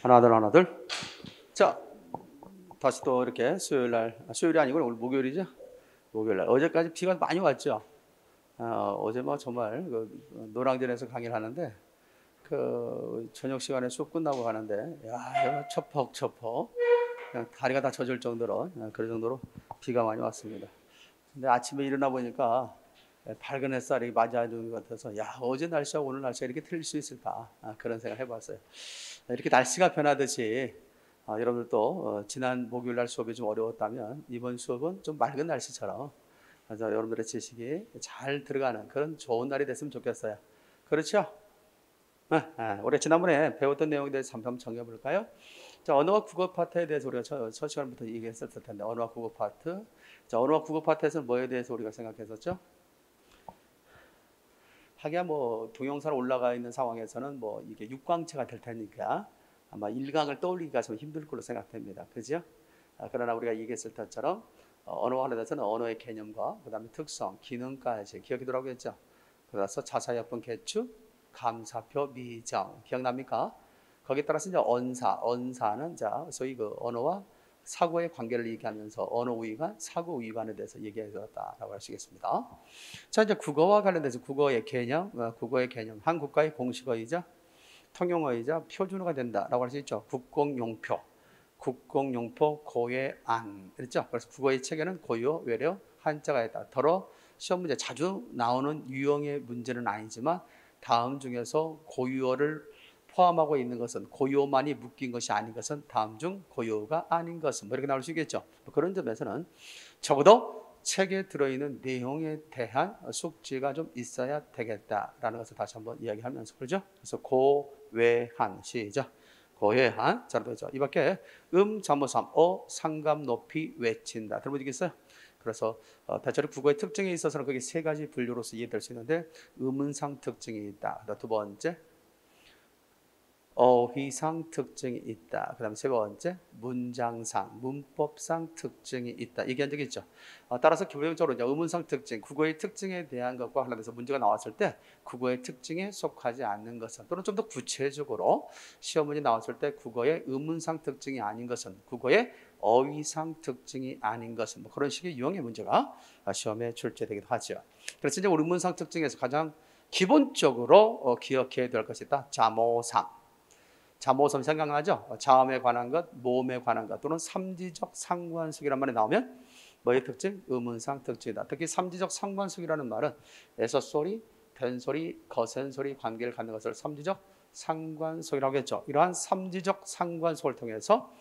하나, 둘. 자, 다시 또 이렇게 수요일이 아니고 오늘 목요일이죠? 목요일날. 어제까지 비가 많이 왔죠? 어제 뭐 정말 노량진에서 강의를 하는데 저녁 시간에 수업 끝나고 가는데 이거 첩퍽 그냥 다리가 다 젖을 정도로 그런 정도로 비가 많이 왔습니다. 근데 아침에 일어나 보니까 밝은 햇살이 맞아주는 것 같아서 어제 날씨와 오늘 날씨가 이렇게 틀릴 수 있을까 그런 생각을 해봤어요. 이렇게 날씨가 변하듯이 여러분들도 지난 목요일 날 수업이 좀 어려웠다면 이번 수업은 좀 맑은 날씨처럼 그래서 여러분들의 지식이 잘 들어가는 그런 좋은 날이 됐으면 좋겠어요. 그렇죠? 우리 지난번에 배웠던 내용에 대해서 한번 정리해 볼까요? 자, 언어와 국어 파트에 대해서 우리가 첫 시간부터 얘기했었을 텐데 언어와 국어 파트. 자, 언어와 국어 파트에서는 뭐에 대해서 우리가 생각했었죠? 하기야 뭐 동영상 올라가 있는 상황에서는 뭐 이게 육광체가 될 테니까 아마 일강을 떠올리기가 좀 힘들 걸로 생각됩니다. 그죠? 그러나 우리가 얘기했을 때처럼 언어와 관련해서는 언어의 개념과 그 다음에 특성, 기능까지 기억해두라고 했죠. 그래서 자사역분 개축, 감사표, 미정 기억납니까? 거기에 따라서 이제 언사는 자 소위 그 언어와 사고의 관계를 얘기하면서 언어 우위관, 사고 우위관에 대해서 얘기해 주었다라고 할 수 있겠습니다. 자, 이제 국어와 관련돼서 국어의 개념, 한 국가의 공식어이자 통용어이자 표준어가 된다라고 할 수 있죠. 국공용표, 고해안 그랬죠. 그래서 국어의 체계는 고유, 외려, 한자가 있다. 더러 시험 문제 자주 나오는 유형의 문제는 아니지만 다음 중에서 고유어를 포함하고 있는 것은 고유어만이 묶인 것이 아닌 것은 다음 중 고유어가 아닌 것은 뭐 이렇게 나올 수 있겠죠. 그런 점에서는 적어도 책에 들어있는 내용에 대한 숙지가 좀 있어야 되겠다라는 것을 다시 한번 이야기하면서 그러죠. 그래서 고외한 시작. 고해한 잘 되죠. 이 밖에 잠오삼 상감 높이 외친다 들어보시겠어요? 그래서 대체로 국어의 특징에 있어서는 그게 세 가지 분류로서 이해될 수 있는데 음운상 특징이 있다. 두 번째 어휘상 특징이 있다. 그 다음에 세 번째 문장상, 문법상 특징이 있다. 얘기한 적이 있죠. 따라서 기본적으로 의문상 특징, 국어의 특징에 대한 것과 관련해서 문제가 나왔을 때 국어의 특징에 속하지 않는 것은 또는 좀 더 구체적으로 시험 문제 나왔을 때 국어의 의문상 특징이 아닌 것은 국어의 어휘상 특징이 아닌 것은 뭐 그런 식의 유형의 문제가 시험에 출제되기도 하죠. 그래서 이제 우리 의문상 특징에서 가장 기본적으로 기억해야 될 것이 있다. 자모섬 생각나죠? 자음에 관한 것, 모음에 관한 것 또는 삼지적 상관속이라는 말이 나오면 뭐의 특징? 의문상 특징이다. 특히 삼지적 상관속이라는 말은 에서소리, 된소리, 거센소리 관계를 갖는 것을 삼지적 상관속이라고 했죠. 이러한 삼지적 상관속을 통해서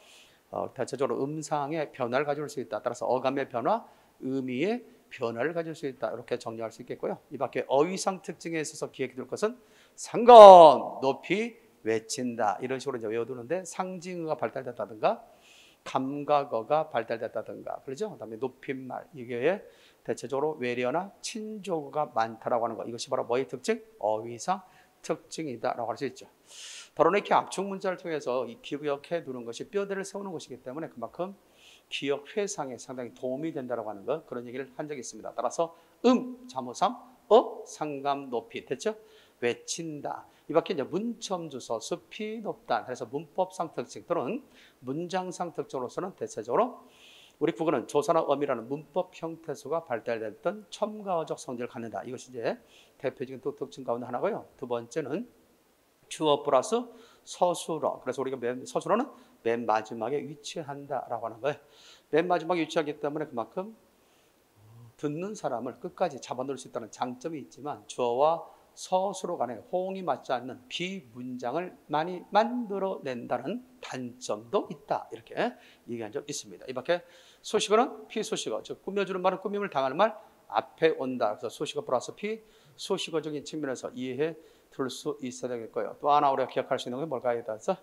대체적으로 음상의 변화를 가질 수 있다. 따라서 어감의 변화, 의미의 변화를 가질 수 있다. 이렇게 정리할 수 있겠고요. 이 밖에 어휘상 특징에 있어서 기억해둘 것은 상건, 높이, 외친다 이런 식으로 이제 외워두는데 상징어가 발달됐다든가 감각어가 발달됐다든가 그렇죠? 그다음에 높임말 이게 대체적으로 외려나 친조어가 많다라고 하는 거 이것이 바로 뭐의 특징? 어휘상 특징이다라고 할 수 있죠. 바로 이렇게 압축 문자를 통해서 이 기억해 두는 것이 뼈대를 세우는 것이기 때문에 그만큼 기억 회상에 상당히 도움이 된다라고 하는 것 그런 얘기를 한 적이 있습니다. 따라서 잠오삼, 상감 높이 됐죠? 외친다. 이 밖에 이제 문첨주소, 숲이 높다. 그래서 문법상 특징 또는 문장상 특징으로서는 대체적으로 우리 국어는 조사나 어미라는 문법 형태수가 발달됐던 첨가어적 성질을 갖는다. 이것이 이제 대표적인 또 특징 가운데 하나고요. 두 번째는 주어 플러스 서술어. 그래서 우리가 서술어는 맨 마지막에 위치한다라고 하는 거예요. 맨 마지막에 위치하기 때문에 그만큼 듣는 사람을 끝까지 잡아놓을 수 있다는 장점이 있지만 주어와 서술어 간에 호응이 맞지 않는 비문장을 많이 만들어낸다는 단점도 있다. 이렇게 얘기한 적 있습니다. 이 밖에 소식어는 피소식어, 즉 꾸며주는 말은 꾸밈을 당하는 말 앞에 온다. 그래서 소식어 플러스 피, 소식어적인 측면에서 이해해 둘 수 있어야 되겠고요. 또 하나 우리가 기억할 수 있는 게 뭘까에 따라서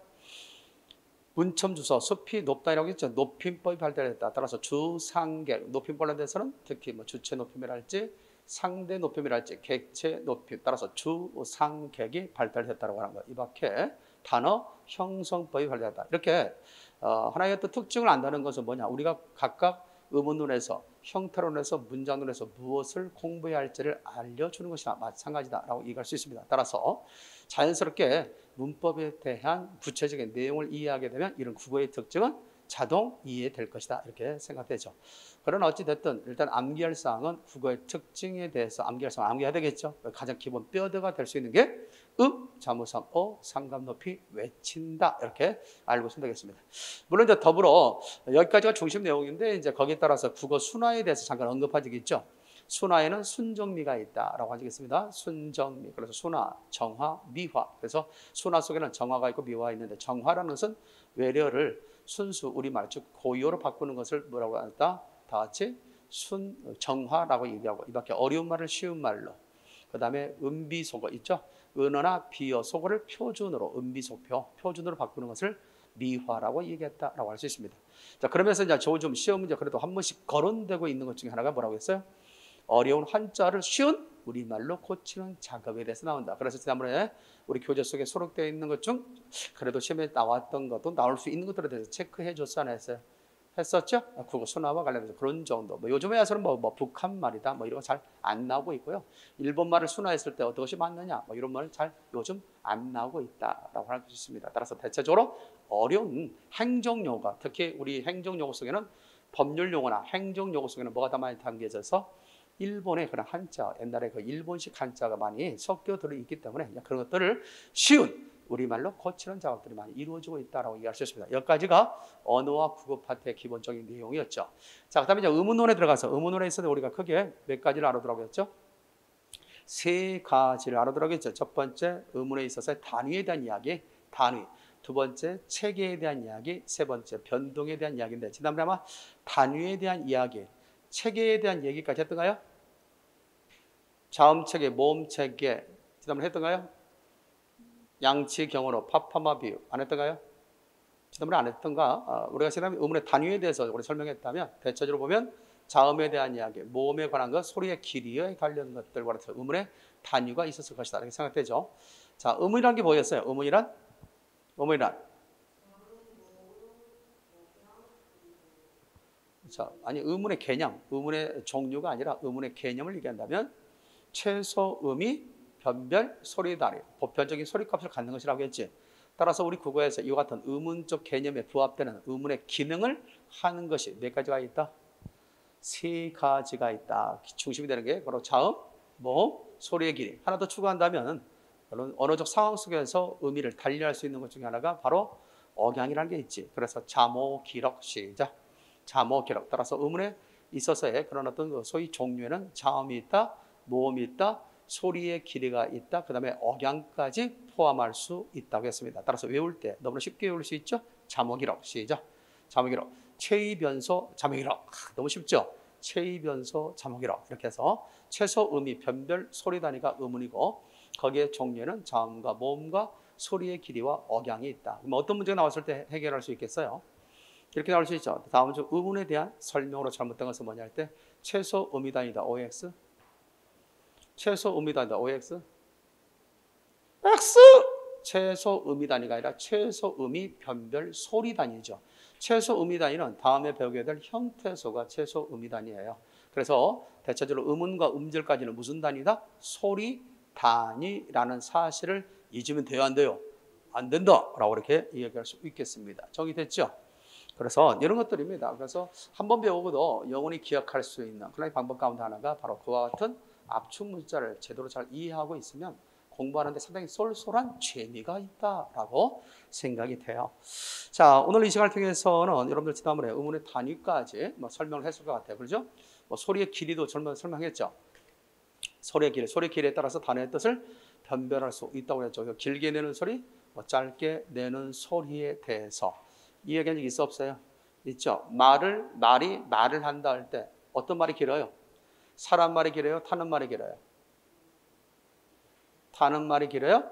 문첨주소, 숲이 높다라고 했죠. 높임법이 발달했다. 따라서 주상계, 높임법에 대해서는 특히 뭐 주체 높임이랄지 상대 높임이랄지 객체 높임 따라서 주상객이 발달했다고 하는 거예요. 이 밖에 단어 형성법이 발달했다. 이렇게 하나의 어떤 특징을 안다는 것은 뭐냐? 우리가 각각 의문론에서 형태론에서 문장론에서 무엇을 공부해야 할지를 알려주는 것이나 마찬가지다라고 얘기할 수 있습니다. 따라서 자연스럽게 문법에 대한 구체적인 내용을 이해하게 되면 이런 국어의 특징은 자동 이해될 것이다 이렇게 생각되죠. 그러나 어찌됐든 일단 암기할 사항은 국어의 특징에 대해서 암기할 사항 암기해야 되겠죠. 가장 기본 뼈대가 될 수 있는 게 자무상, 상감 높이 외친다 이렇게 알고 있으면 되겠습니다. 물론 이제 더불어 여기까지가 중심 내용인데 이제 거기에 따라서 국어 순화에 대해서 잠깐 언급한 적이 있죠. 순화에는 순정미가 있다라고 하지 있습니다. 순정미. 그래서 순화, 정화, 미화. 그래서 순화 속에는 정화가 있고 미화가 있는데 정화라는 것은 외래어를 순수 우리말 즉 고유어로 바꾸는 것을 뭐라고 한다? 다 같이 정화라고 얘기하고 이밖에 어려운 말을 쉬운 말로. 그다음에 음비속어 있죠? 은어나 비어 속어를 표준어로 음비속표 표준어로 바꾸는 것을 미화라고 얘기했다라고 할 수 있습니다. 자, 그러면서 이제 좀 시험 문제 그래도 한 번씩 거론되고 있는 것 중에 하나가 뭐라고 했어요? 어려운 한자를 쉬운 우리말로 고치는 작업에 대해서 나온다. 그래서 지난번에 우리 교재 속에 수록되어 있는 것 중 그래도 시험에 나왔던 것도 나올 수 있는 것들에 대해서 체크해 줬어 안 했어요? 했었죠? 국어 순화와 관련해서 그런 정도. 요즘에 와서는 북한 말이다 이런 거 잘 안 나오고 있고요. 일본 말을 순화했을 때 어떤 것이 맞느냐 이런 말은 잘 요즘 안 나오고 있다라고 할 수 있습니다. 따라서 대체적으로 어려운 행정용어, 특히 우리 행정용어 속에는 법률용어나 행정용어 속에는 뭐가 다 많이 담겨져서 일본의 그런 한자, 옛날에 그 일본식 한자가 많이 섞여 들어있기 때문에 그런 것들을 쉬운 우리말로 고치는 작업들이 많이 이루어지고 있다고 얘기할 수 있습니다. 여기까지가 언어와 국어 파트의 기본적인 내용이었죠. 자, 그다음에 이제 의문론에 들어가서 의문론에 있어서 우리가 크게 몇 가지를 알아두라고 했죠? 세 가지를 알아두라고 했죠. 첫 번째 의문에 있어서 단위에 대한 이야기, 단위. 두 번째 체계에 대한 이야기, 세 번째 변동에 대한 이야기인데 지난번에 아마 단위에 대한 이야기, 체계에 대한 얘기까지 했던가요? 자음체계, 모음체계 지난번에 했던가요? 양치, 경어로, 파파마, 비유 안 했던가요? 지난번에 안 했던가? 우리가 지난번에 의문의 단위에 대해서 우리 설명했다면 대체적으로 보면 자음에 대한 이야기, 모음에 관한 것, 소리의 길이에 관련 것들과 같은 의문의 단위가 있었을 것이다 이렇게 생각되죠. 자, 의문이란 게 뭐였어요? 의문이란? 자, 아니 의문의 개념, 의문의 종류가 아니라 의문의 개념을 얘기한다면 최소 의미, 변별, 소리 단위, 보편적인 소리값을 갖는 것이라고 했지. 따라서 우리 국어에서 이와 같은 의문적 개념에 부합되는 의문의 기능을 하는 것이 몇 가지가 있다? 세 가지가 있다. 중심이 되는 게 바로 자음, 모음, 소리의 길이. 하나 더 추가한다면 언어적 상황 속에서 의미를 달리할 수 있는 것 중에 하나가 바로 억양이라는 게 있지. 그래서 자모, 기록, 시작. 자모, 기록. 따라서 의문에 있어서의 그런 어떤 소위 종류에는 자음이 있다, 모음이 있다, 소리의 길이가 있다, 그 다음에 억양까지 포함할 수 있다고 했습니다. 따라서 외울 때 너무나 쉽게 외울 수 있죠? 자모, 기록, 시작. 자모, 기록. 체의 변소, 자모, 기록. 너무 쉽죠? 체의 변소, 자모, 기록. 이렇게 해서 최소 의미, 변별, 소리 단위가 의문이고 거기에 종류에는 자음과 모음과 소리의 길이와 억양이 있다. 그럼 어떤 문제가 나왔을 때 해결할 수 있겠어요? 이렇게 나올 수 있죠. 다음은 좀 의문에 대한 설명으로 잘못된 것은 뭐냐 할 때 최소 의미 단위다. OX. 최소 의미 단위다. OX. X. 최소 의미 단위가 아니라 최소 의미 변별 소리 단위죠. 최소 의미 단위는 다음에 배우게 될 형태소가 최소 의미 단위예요. 그래서 대체적으로 음운과 음절까지는 무슨 단위다? 소리 단위라는 사실을 잊으면 돼요, 안 돼요? 안 된다라고 이렇게 이야기할 수 있겠습니다. 정리됐죠? 그래서 이런 것들입니다. 그래서 한번 배우고도 영원히 기억할 수 있는 그런 방법 가운데 하나가 바로 그와 같은 압축 문자를 제대로 잘 이해하고 있으면 공부하는데 상당히 쏠쏠한 재미가 있다라고 생각이 돼요. 자, 오늘 이 시간을 통해서는 여러분들 지난번에 의문의 단위까지 설명을 했을 것 같아요. 그렇죠? 소리의 길이도 설명했죠. 소리의 길이에 따라서 단어의 뜻을 변별할 수 있다고 했죠. 길게 내는 소리, 짧게 내는 소리에 대해서 이야기한 적 있어 없어요? 있죠. 말을 한다 할 때 어떤 말이 길어요? 사람 말이 길어요? 타는 말이 길어요? 타는 말이 길어요?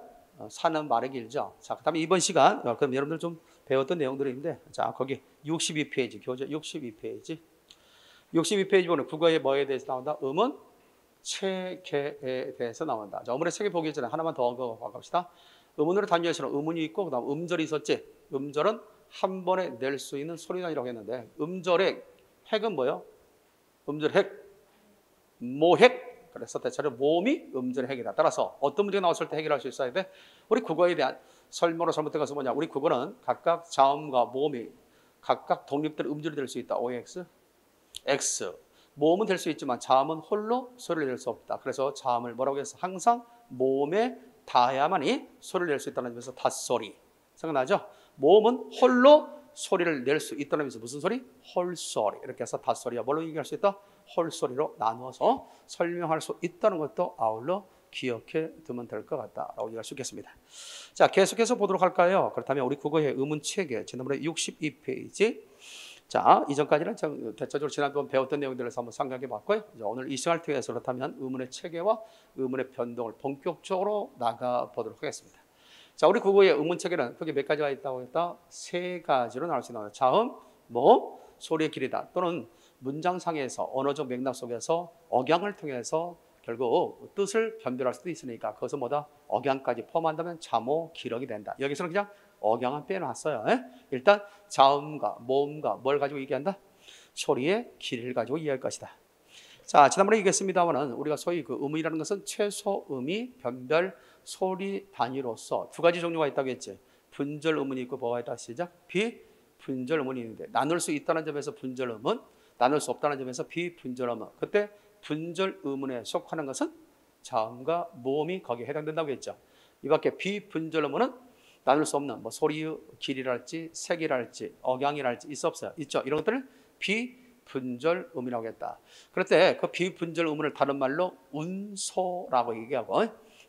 사는 말이 길죠. 자, 그다음에 이번 시간 그럼 여러분들 좀 배웠던 내용들인데 자, 거기 62페이지 교재 62페이지 62페이지 보면 국어의 뭐에 대해서 나온다? 음은 체계에 대해서 나온다. 자, 어머니 체계 보기 전에 하나만 더 갑시다. 음운으로 단위에서는 음운이 있고 그다음 음절이 있었지. 음절은 한 번에 낼 수 있는 소리단이라고 했는데 음절의 핵은 뭐예요? 음절 핵, 모핵, 그래서 대체로 모음이 음절의 핵이다. 따라서 어떤 문제가 나왔을 때 해결할 수 있어야 돼? 우리 국어에 대한 설명으로 잘못된 것은 뭐냐? 우리 국어는 각각 자음과 모음이 각각 독립된 음절이 될 수 있다. OX, X. 모음은 될 수 있지만 자음은 홀로 소리를 낼 수 없다. 그래서 자음을 뭐라고 해서 항상 모음에 닿아야만이 소리를 낼 수 있다는 점에서 닷소리. 생각나죠? 모음은 홀로 소리를 낼 수 있다는 점에서 무슨 소리? 홀소리. 이렇게 해서 닷소리와 뭘로 얘기할 수 있다? 홀소리로 나누어서 설명할 수 있다는 것도 아울러 기억해 두면 될 것 같다라고 얘기할 수 있겠습니다. 자, 계속해서 보도록 할까요? 그렇다면 우리 국어의 의문 체계 지난번에 62페이지. 자, 이전까지는 대체적으로 지난번 배웠던 내용들을 한번 생각해 봤고요. 오늘 이 시간을 통해서 그렇다면 의문의 체계와 의문의 변동을 본격적으로 나가 보도록 하겠습니다. 자, 우리 국어의 의문 체계는 크게 몇 가지가 있다고 했다? 세 가지로 나올 수 있는 자음, 모음, 소리의 길이다. 또는 문장상에서 언어적 맥락 속에서 억양을 통해서 결국 뜻을 변별할 수도 있으니까 그것은 뭐다? 억양까지 포함한다면 자모, 기력이 된다. 여기서는 그냥 억양은 빼놨어요. 일단 자음과 모음과 뭘 가지고 얘기한다? 소리의 길이를 가지고 이해할 것이다. 자, 지난번에 얘기했습니다만은 우리가 소위 그 음이라는 것은 최소 음이 변별 소리 단위로서 두 가지 종류가 있다고 했지. 분절 음운이 있고 뭐가 있다? 시작. 비분절 음운이 있는데 나눌 수 있다는 점에서 분절 음운, 나눌 수 없다는 점에서 비분절 음운. 그때 분절 음운에 속하는 것은 자음과 모음이 거기에 해당된다고 했죠. 이 밖에 비분절 음운은 나눌 수 없는 뭐 소리의 길이랄지 색이랄지 억양이랄지 있어 없어요? 있죠. 이런 것들을 비분절 음이라고 했다. 그럴 때 그 비분절 음운을 다른 말로 운소라고 얘기하고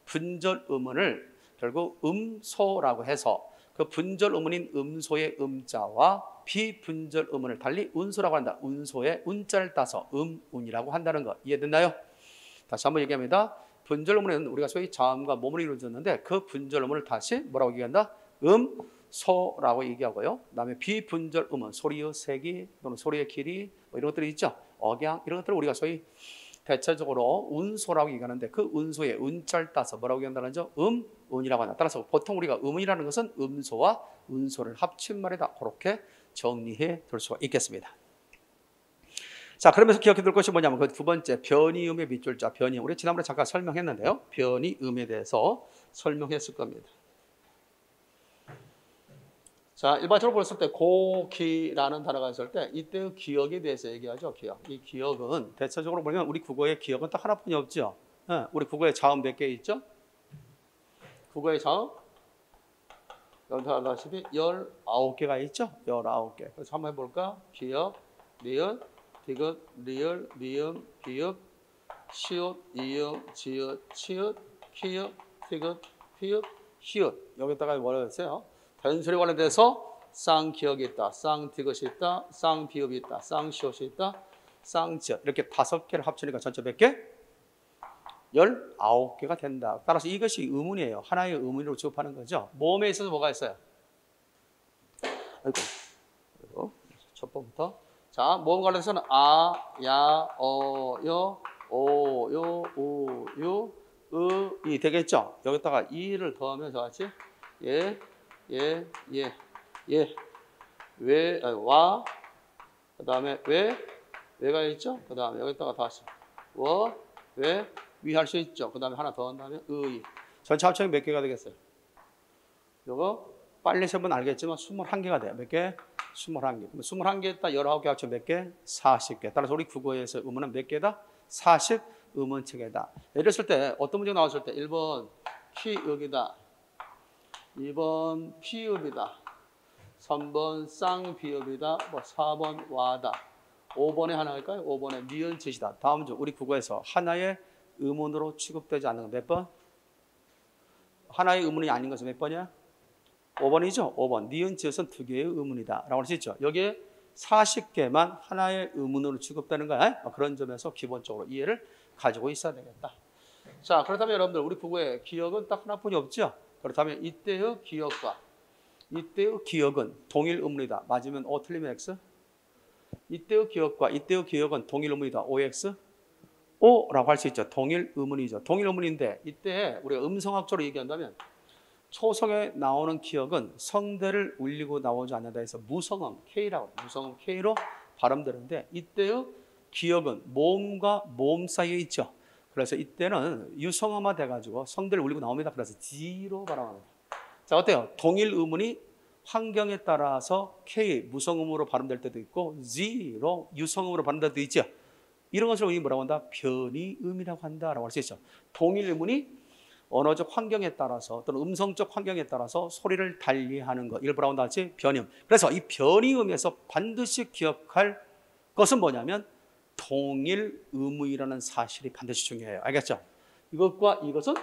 분절 음운을 결국 음소라고 해서 그 분절 음운인 음소의 음자와 비분절 음운을 달리 운소라고 한다. 운소의 운자를 따서 운이라고 한다는 거 이해됐나요? 다시 한번 얘기합니다. 분절 음운은 우리가 소위 자음과 모음으로 이루어졌는데 그 분절 음운을 다시 뭐라고 얘기한다? 소라고 얘기하고요. 그다음에 비분절 음운, 소리의 색이 또는 소리의 길이 뭐 이런 것들이 있죠. 억양 이런 것들을 우리가 소위 대체적으로 운소라고 얘기하는데 그 운소의 운자를 따서 뭐라고 얘기한다는 죠? 운이라고 한다. 따라서 보통 우리가 음이라는 것은 음소와 운소를 합친 말이다. 그렇게 정리해 둘 수가 있겠습니다. 자, 그러면서 기억해 둘 것이 뭐냐면 그 두 번째 변이음의 밑줄자 변이음. 우리 지난번에 잠깐 설명했는데요. 변이음에 대해서 설명했을 겁니다. 자, 일반적으로 봤을 때 고기라는 단어가 있을 때 이때의 기억에 대해서 얘기하죠. 기억. 이 기억은 대체적으로 보면 우리 국어의 기억은 딱 하나뿐이 없죠. 우리 국어의 자음 몇 개 있죠? 국어의 자음 여러분 잘 아시다시피 19개가 있죠. 19개. 그래서 한번 해볼까? 기억, 니은, 디귿, 리을, 미음, 비읍, 시옷, 이음, 지읒, 치읒, 키읒, 티귿, 피읒, 히읗. 여기다가 뭐라고 했어요? 변소리 관련돼서 쌍기역이 있다, 쌍디귿이 있다, 쌍비읍이 있다, 쌍시옷이 있다, 쌍지읒. 이렇게 5개를 합치니까 전체 몇 개? 19개가 된다. 따라서 이것이 의문이에요. 하나의 의문으로 취급하는 거죠. 모음에 있어서 뭐가 있어요? 아이고. 첫 번부터. 자, 모음 관련해서는 아, 야, 어, 여, 오, 요, 우, 유, 이 되겠죠? 여기다가 이를 더하면 저같이 예, 왜, 와, 그 다음에 왜가 있죠? 그 다음에 여기다가 다시 왜, 위 할 수 있죠? 그 다음에 하나 더 한 다음에 의. 전체 합쳐면 몇 개가 되겠어요? 요거 빨리 세면 알겠지만 21개가 돼요. 몇 개? 21개. 21개에다 19개 합치면 몇 개? 40개. 따라서 우리 국어에서 의문은 몇 개다? 40 의문체계다. 예를 들었을 때 어떤 문제가 나왔을 때 1번 키읍이다. 2번 피읍이다. 3번 쌍비읍이다. 뭐 4번 와다. 5번에 하나 할까요? 5번에 니은짓이다. 다음 주 우리 국어에서 하나의 의문으로 취급되지 않는 건 몇 번? 하나의 의문이 아닌 것은 몇 번이야? 5번이죠. 5번. 니은짓은 2개의 의문이다. 라고 할 수 있죠. 여기에 40개만 하나의 의문으로 취급되는 거야. 그런 점에서 기본적으로 이해를 가지고 있어야 되겠다. 자, 그렇다면 여러분들 우리 국어에 기억은 딱 하나뿐이 없죠. 그렇다면 이때의 기억과 이때의 기억은 동일 의문이다. 맞으면 O, 틀리면 X. 이때의 기억과 이때의 기억은 동일 의문이다. OX, O라고 할 수 있죠. 동일 의문이죠. 동일 의문인데 이때 우리가 음성학적으로 얘기한다면 초성에 나오는 기억은 성대를 울리고 나오지 않는다 해서 무성음 K라고 해요. 무성음 K로 발음되는데 이때의 기억은 모음과 모음 사이에 있죠. 그래서 이때는 유성어마 돼가지고 성들 울리고 나옵니다. 그래서 G로 발음합니다. 자, 어때요? 동일 의문이 환경에 따라서 K 무성음으로 발음될 때도 있고 Z로 유성음으로 발음될 때도 있죠. 이런 것을 우리 뭐라고 한다? 변이음이라고 한다라고 할 수 있죠. 동일 의문이 언어적 환경에 따라서 또는 음성적 환경에 따라서 소리를 달리하는 것, 이걸 뭐라고 한다 했지? 변이음. 그래서 이 변이음에서 반드시 기억할 것은 뭐냐면 동일 의문이라는 사실이 반드시 중요해요. 알겠죠? 이것과 이것은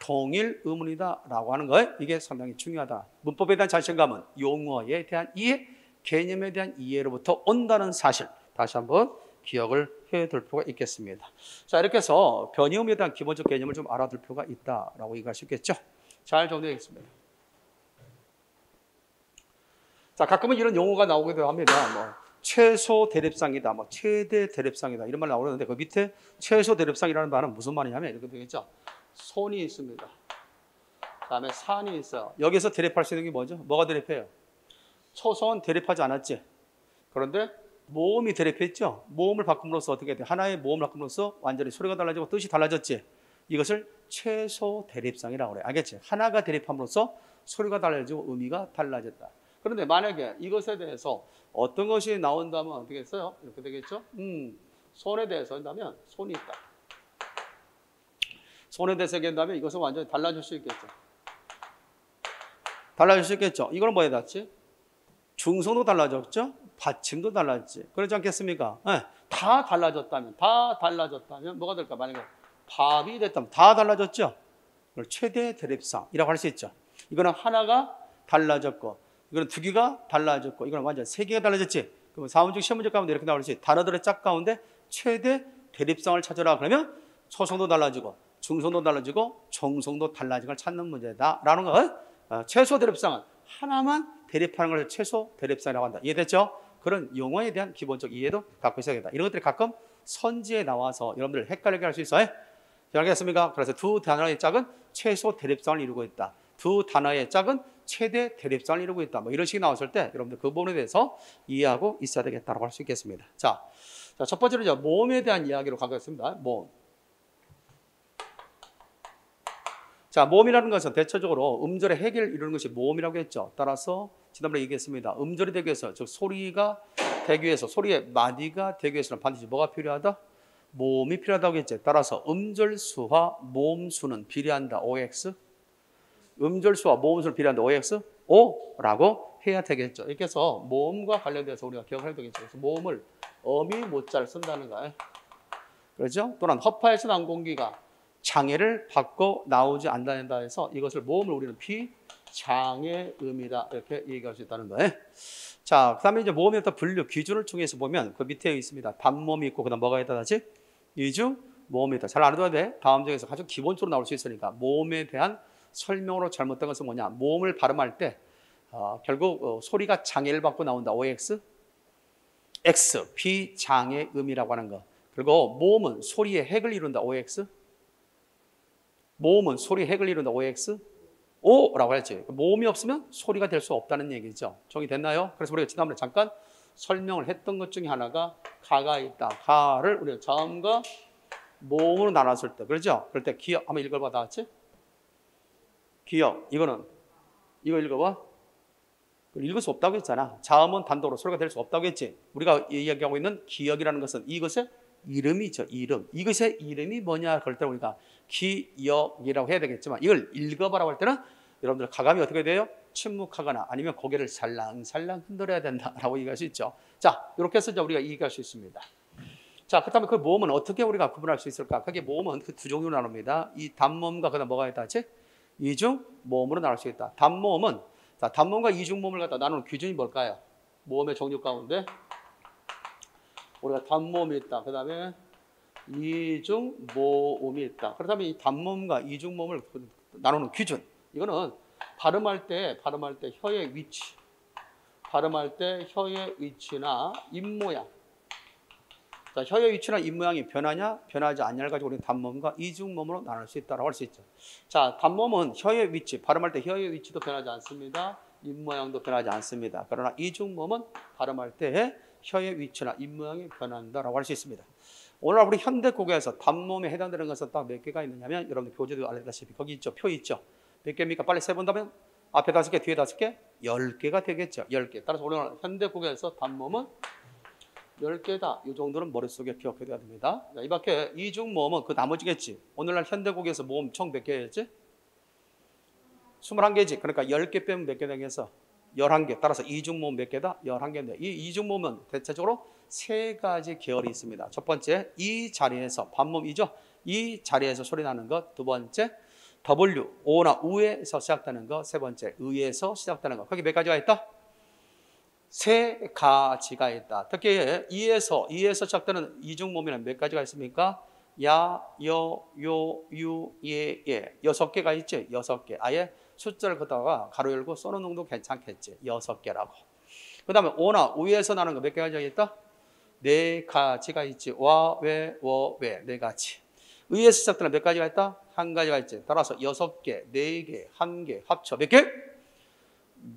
동일 의문이다라고 하는 거예요. 이게 상당히 중요하다. 문법에 대한 자신감은 용어에 대한 이해, 개념에 대한 이해로부터 온다는 사실. 다시 한번 기억을 해둘 필요가 있겠습니다. 자, 이렇게 해서 변이음에 대한 기본적 개념을 좀 알아둘 필요가 있다라고 얘기할 수 있겠죠. 잘 정리하겠습니다. 자, 가끔은 이런 용어가 나오기도 합니다. 뭐 최소 대립상이다, 뭐 최대 대립상이다 이런 말 나오는데 그 밑에 최소 대립상이라는 말은 무슨 말이냐면 이렇게 되겠죠. 손이 있습니다. 그다음에 산이 있어요. 여기서 대립할 수 있는 게 뭐죠? 뭐가 대립해요? 초성은 대립하지 않았지. 그런데 모음이 대립했죠. 모음을 바꿈으로써 어떻게 돼? 하나의 모음을 바꿈으로써 완전히 소리가 달라지고 뜻이 달라졌지. 이것을 최소 대립상이라고 그래. 알겠지? 하나가 대립함으로써 소리가 달라지고 의미가 달라졌다. 그런데 만약에 이것에 대해서 어떤 것이 나온다면 어떻게 했어요? 이렇게 되겠죠? 손에 대해서 한다면 손이 있다. 손에 대해서 얘기한다면 이것은 완전히 달라질 수 있겠죠. 달라질 수 있겠죠. 이걸 뭐에 닿지? 중성도 달라졌죠. 받침도 달라졌지. 그렇지 않겠습니까? 네. 다 달라졌다면 뭐가 될까? 만약에 밥이 됐다면 다 달라졌죠. 이걸 최대 대립상이라고 할 수 있죠. 이거는 하나가 달라졌고, 이거는 두 개가 달라졌고, 이거는 완전 세 개가 달라졌지. 그럼 4문제, 시험 문제 가운데 이렇게 나올 수 있지. 단어들의 짝 가운데 최대 대립상을 찾으라. 그러면 초성도 달라지고, 중성도 달라지고, 정성도 달라진 걸 찾는 문제다라는 거. 최소 대립상은 하나만 대립하는 걸 최소 대립상이라고 한다. 이해됐죠? 그런 용어에 대한 기본적 이해도 갖고 있어야 된다. 이런 것들이 가끔 선지에 나와서 여러분들 헷갈리게 할 수 있어요. 알겠습니까? 그래서 두 단어의 짝은 최소 대립상을 이루고 있다. 두 단어의 짝은 최대 대립상을 이루고 있다. 뭐 이런 식이 나왔을 때 여러분들 그 부분에 대해서 이해하고 있어야 되겠다고 할 수 있겠습니다. 자, 첫 번째로 이제 모음에 대한 이야기로 가겠습니다. 모음. 자, 모음이라는 것은 대체적으로 음절의 해결을 이루는 것이 모음이라고 했죠. 따라서 지난번에 얘기했습니다. 음절이 되기 위해서, 즉 소리가 되기 위해서, 소리의 마디가 되기 위해서는 반드시 뭐가 필요하다? 모음이 필요하다고 했죠. 따라서 음절수와 모음수는 비례한다. OX. 음절수와 모음수는 비례한다. OX. O라고 해야 되겠죠. 이렇게 해서 모음과 관련돼서 우리가 기억해야 되겠죠. 그래서 모음을 어미 모자를 쓴다는 거예요. 그렇죠? 또는 허파에서 나온 공기가 장애를 받고 나오지 않는다 해서 이것을 모음을 우리는 비장애음이다 이렇게 얘기할 수 있다는 거예요. 자, 그 다음에 이제 모음의 어떤 분류 기준을 통해서 보면 그 밑에 있습니다. 단모음이 있고 그 다음 뭐가 있다 다시? 이중 모음이 있다. 잘 알아둬야 돼. 다음 중에서 가장 기본적으로 나올 수 있으니까 모음에 대한 설명으로 잘못된 것은 뭐냐? 모음을 발음할 때 결국 소리가 장애를 받고 나온다. OX, X 비장애음이라고 하는 거. 그리고 모음은 소리의 핵을 이룬다. OX. 모음은 소리 핵을 이룬다. OX. O라고 했지. 모음이 없으면 소리가 될 수 없다는 얘기죠. 정리됐나요? 그래서 우리가 지난번에 잠깐 설명을 했던 것 중에 하나가 가가 있다. 가를 우리가 자음과 모음으로 나눴을 때, 그렇죠? 그럴 때 기억 한번 읽어봐. 다 같이. 기억. 이거 읽어봐. 읽을 수 없다고 했잖아. 자음은 단독으로 소리가 될 수 없다고 했지. 우리가 이야기하고 있는 기억이라는 것은 이것의 이름이죠. 이름. 이것의 이름이 뭐냐 그럴 때 우리가 기억이라고 해야 되겠지만 이걸 읽어봐라고 할 때는 여러분들 가감이 어떻게 돼요? 침묵하거나 아니면 고개를 살랑살랑 흔들어야 된다라고 얘기할 수 있죠. 자, 이렇게 해서 이제 우리가 얘기할 수 있습니다. 자, 그렇다면 그 모음은 어떻게 우리가 구분할 수 있을까? 그게 모음은 그 두 종류로 나눕니다. 이 단모음과 그다음 뭐가 있다 지 이중 모음으로 나눌 수 있다. 단모음은 단모음과 이중 모음을 갖다 나누는 기준이 뭘까요? 모음의 종류 가운데 우리가 단모음이 있다. 그 다음에 이중 모음이 있다. 그렇다면 이 단모음과 이중 모음을 나누는 기준. 이거는 발음할 때 혀의 위치, 발음할 때 혀의 위치나 입 모양. 자, 혀의 위치나 입 모양이 변하냐, 변하지 않냐를 가지고 우리는 단모음과 이중 모음으로 나눌 수 있다고 할 수 있죠. 자, 단모음은 혀의 위치, 발음할 때 혀의 위치도 변하지 않습니다. 입 모양도 변하지 않습니다. 그러나 이중 모음은 발음할 때 혀의 위치나 입 모양이 변한다라고 할 수 있습니다. 오늘 우리 현대국어에서 단모음에 해당되는 것은 딱 몇 개가 있느냐면 여러분들 교재도 알다시피 거기 있죠. 표 있죠. 몇 개입니까? 빨리 세본다면 앞에 5개, 뒤에 5개, 10개가 되겠죠. 10개. 따라서 오늘 현대국어에서 단모음은 10개다. 이 정도는 머릿속에 기억해둬야 됩니다. 이 밖에 이중모음은 그 나머지겠지. 오늘날 현대국어에서 모음 총 몇 개였지? 21개지. 그러니까 10개 빼면 몇 개 되겠어? 11개. 따라서 이중모음 몇 개다? 11개인데 이 이중모음은 대체적으로 3가지 계열이 있습니다. 첫 번째, 이 자리에서 반모음이죠. 이 자리에서 소리 나는 것. 두 번째, W, 오나 우에서 시작되는 것. 세 번째, 의에서 시작되는 것. 거기 몇 가지가 있다? 3가지가 있다. 특히 이에서 시작되는 이중모음에는 몇 가지가 있습니까? 야, 여, 요, 유, 예, 예. 6개가 있지? 6개. 아예 숫자를 걷다가 가로 열고 써놓는 도 괜찮겠지? 6개라고. 그 다음에 오나 우에서 나는 거 몇 가지가 있다? 4가지가 있지. 와, 왜, 워, 왜. 4가지. 의에서 시작되는 몇 가지가 있다? 1가지가 있지. 따라서 6개, 4개, 1개, 합쳐 몇 개?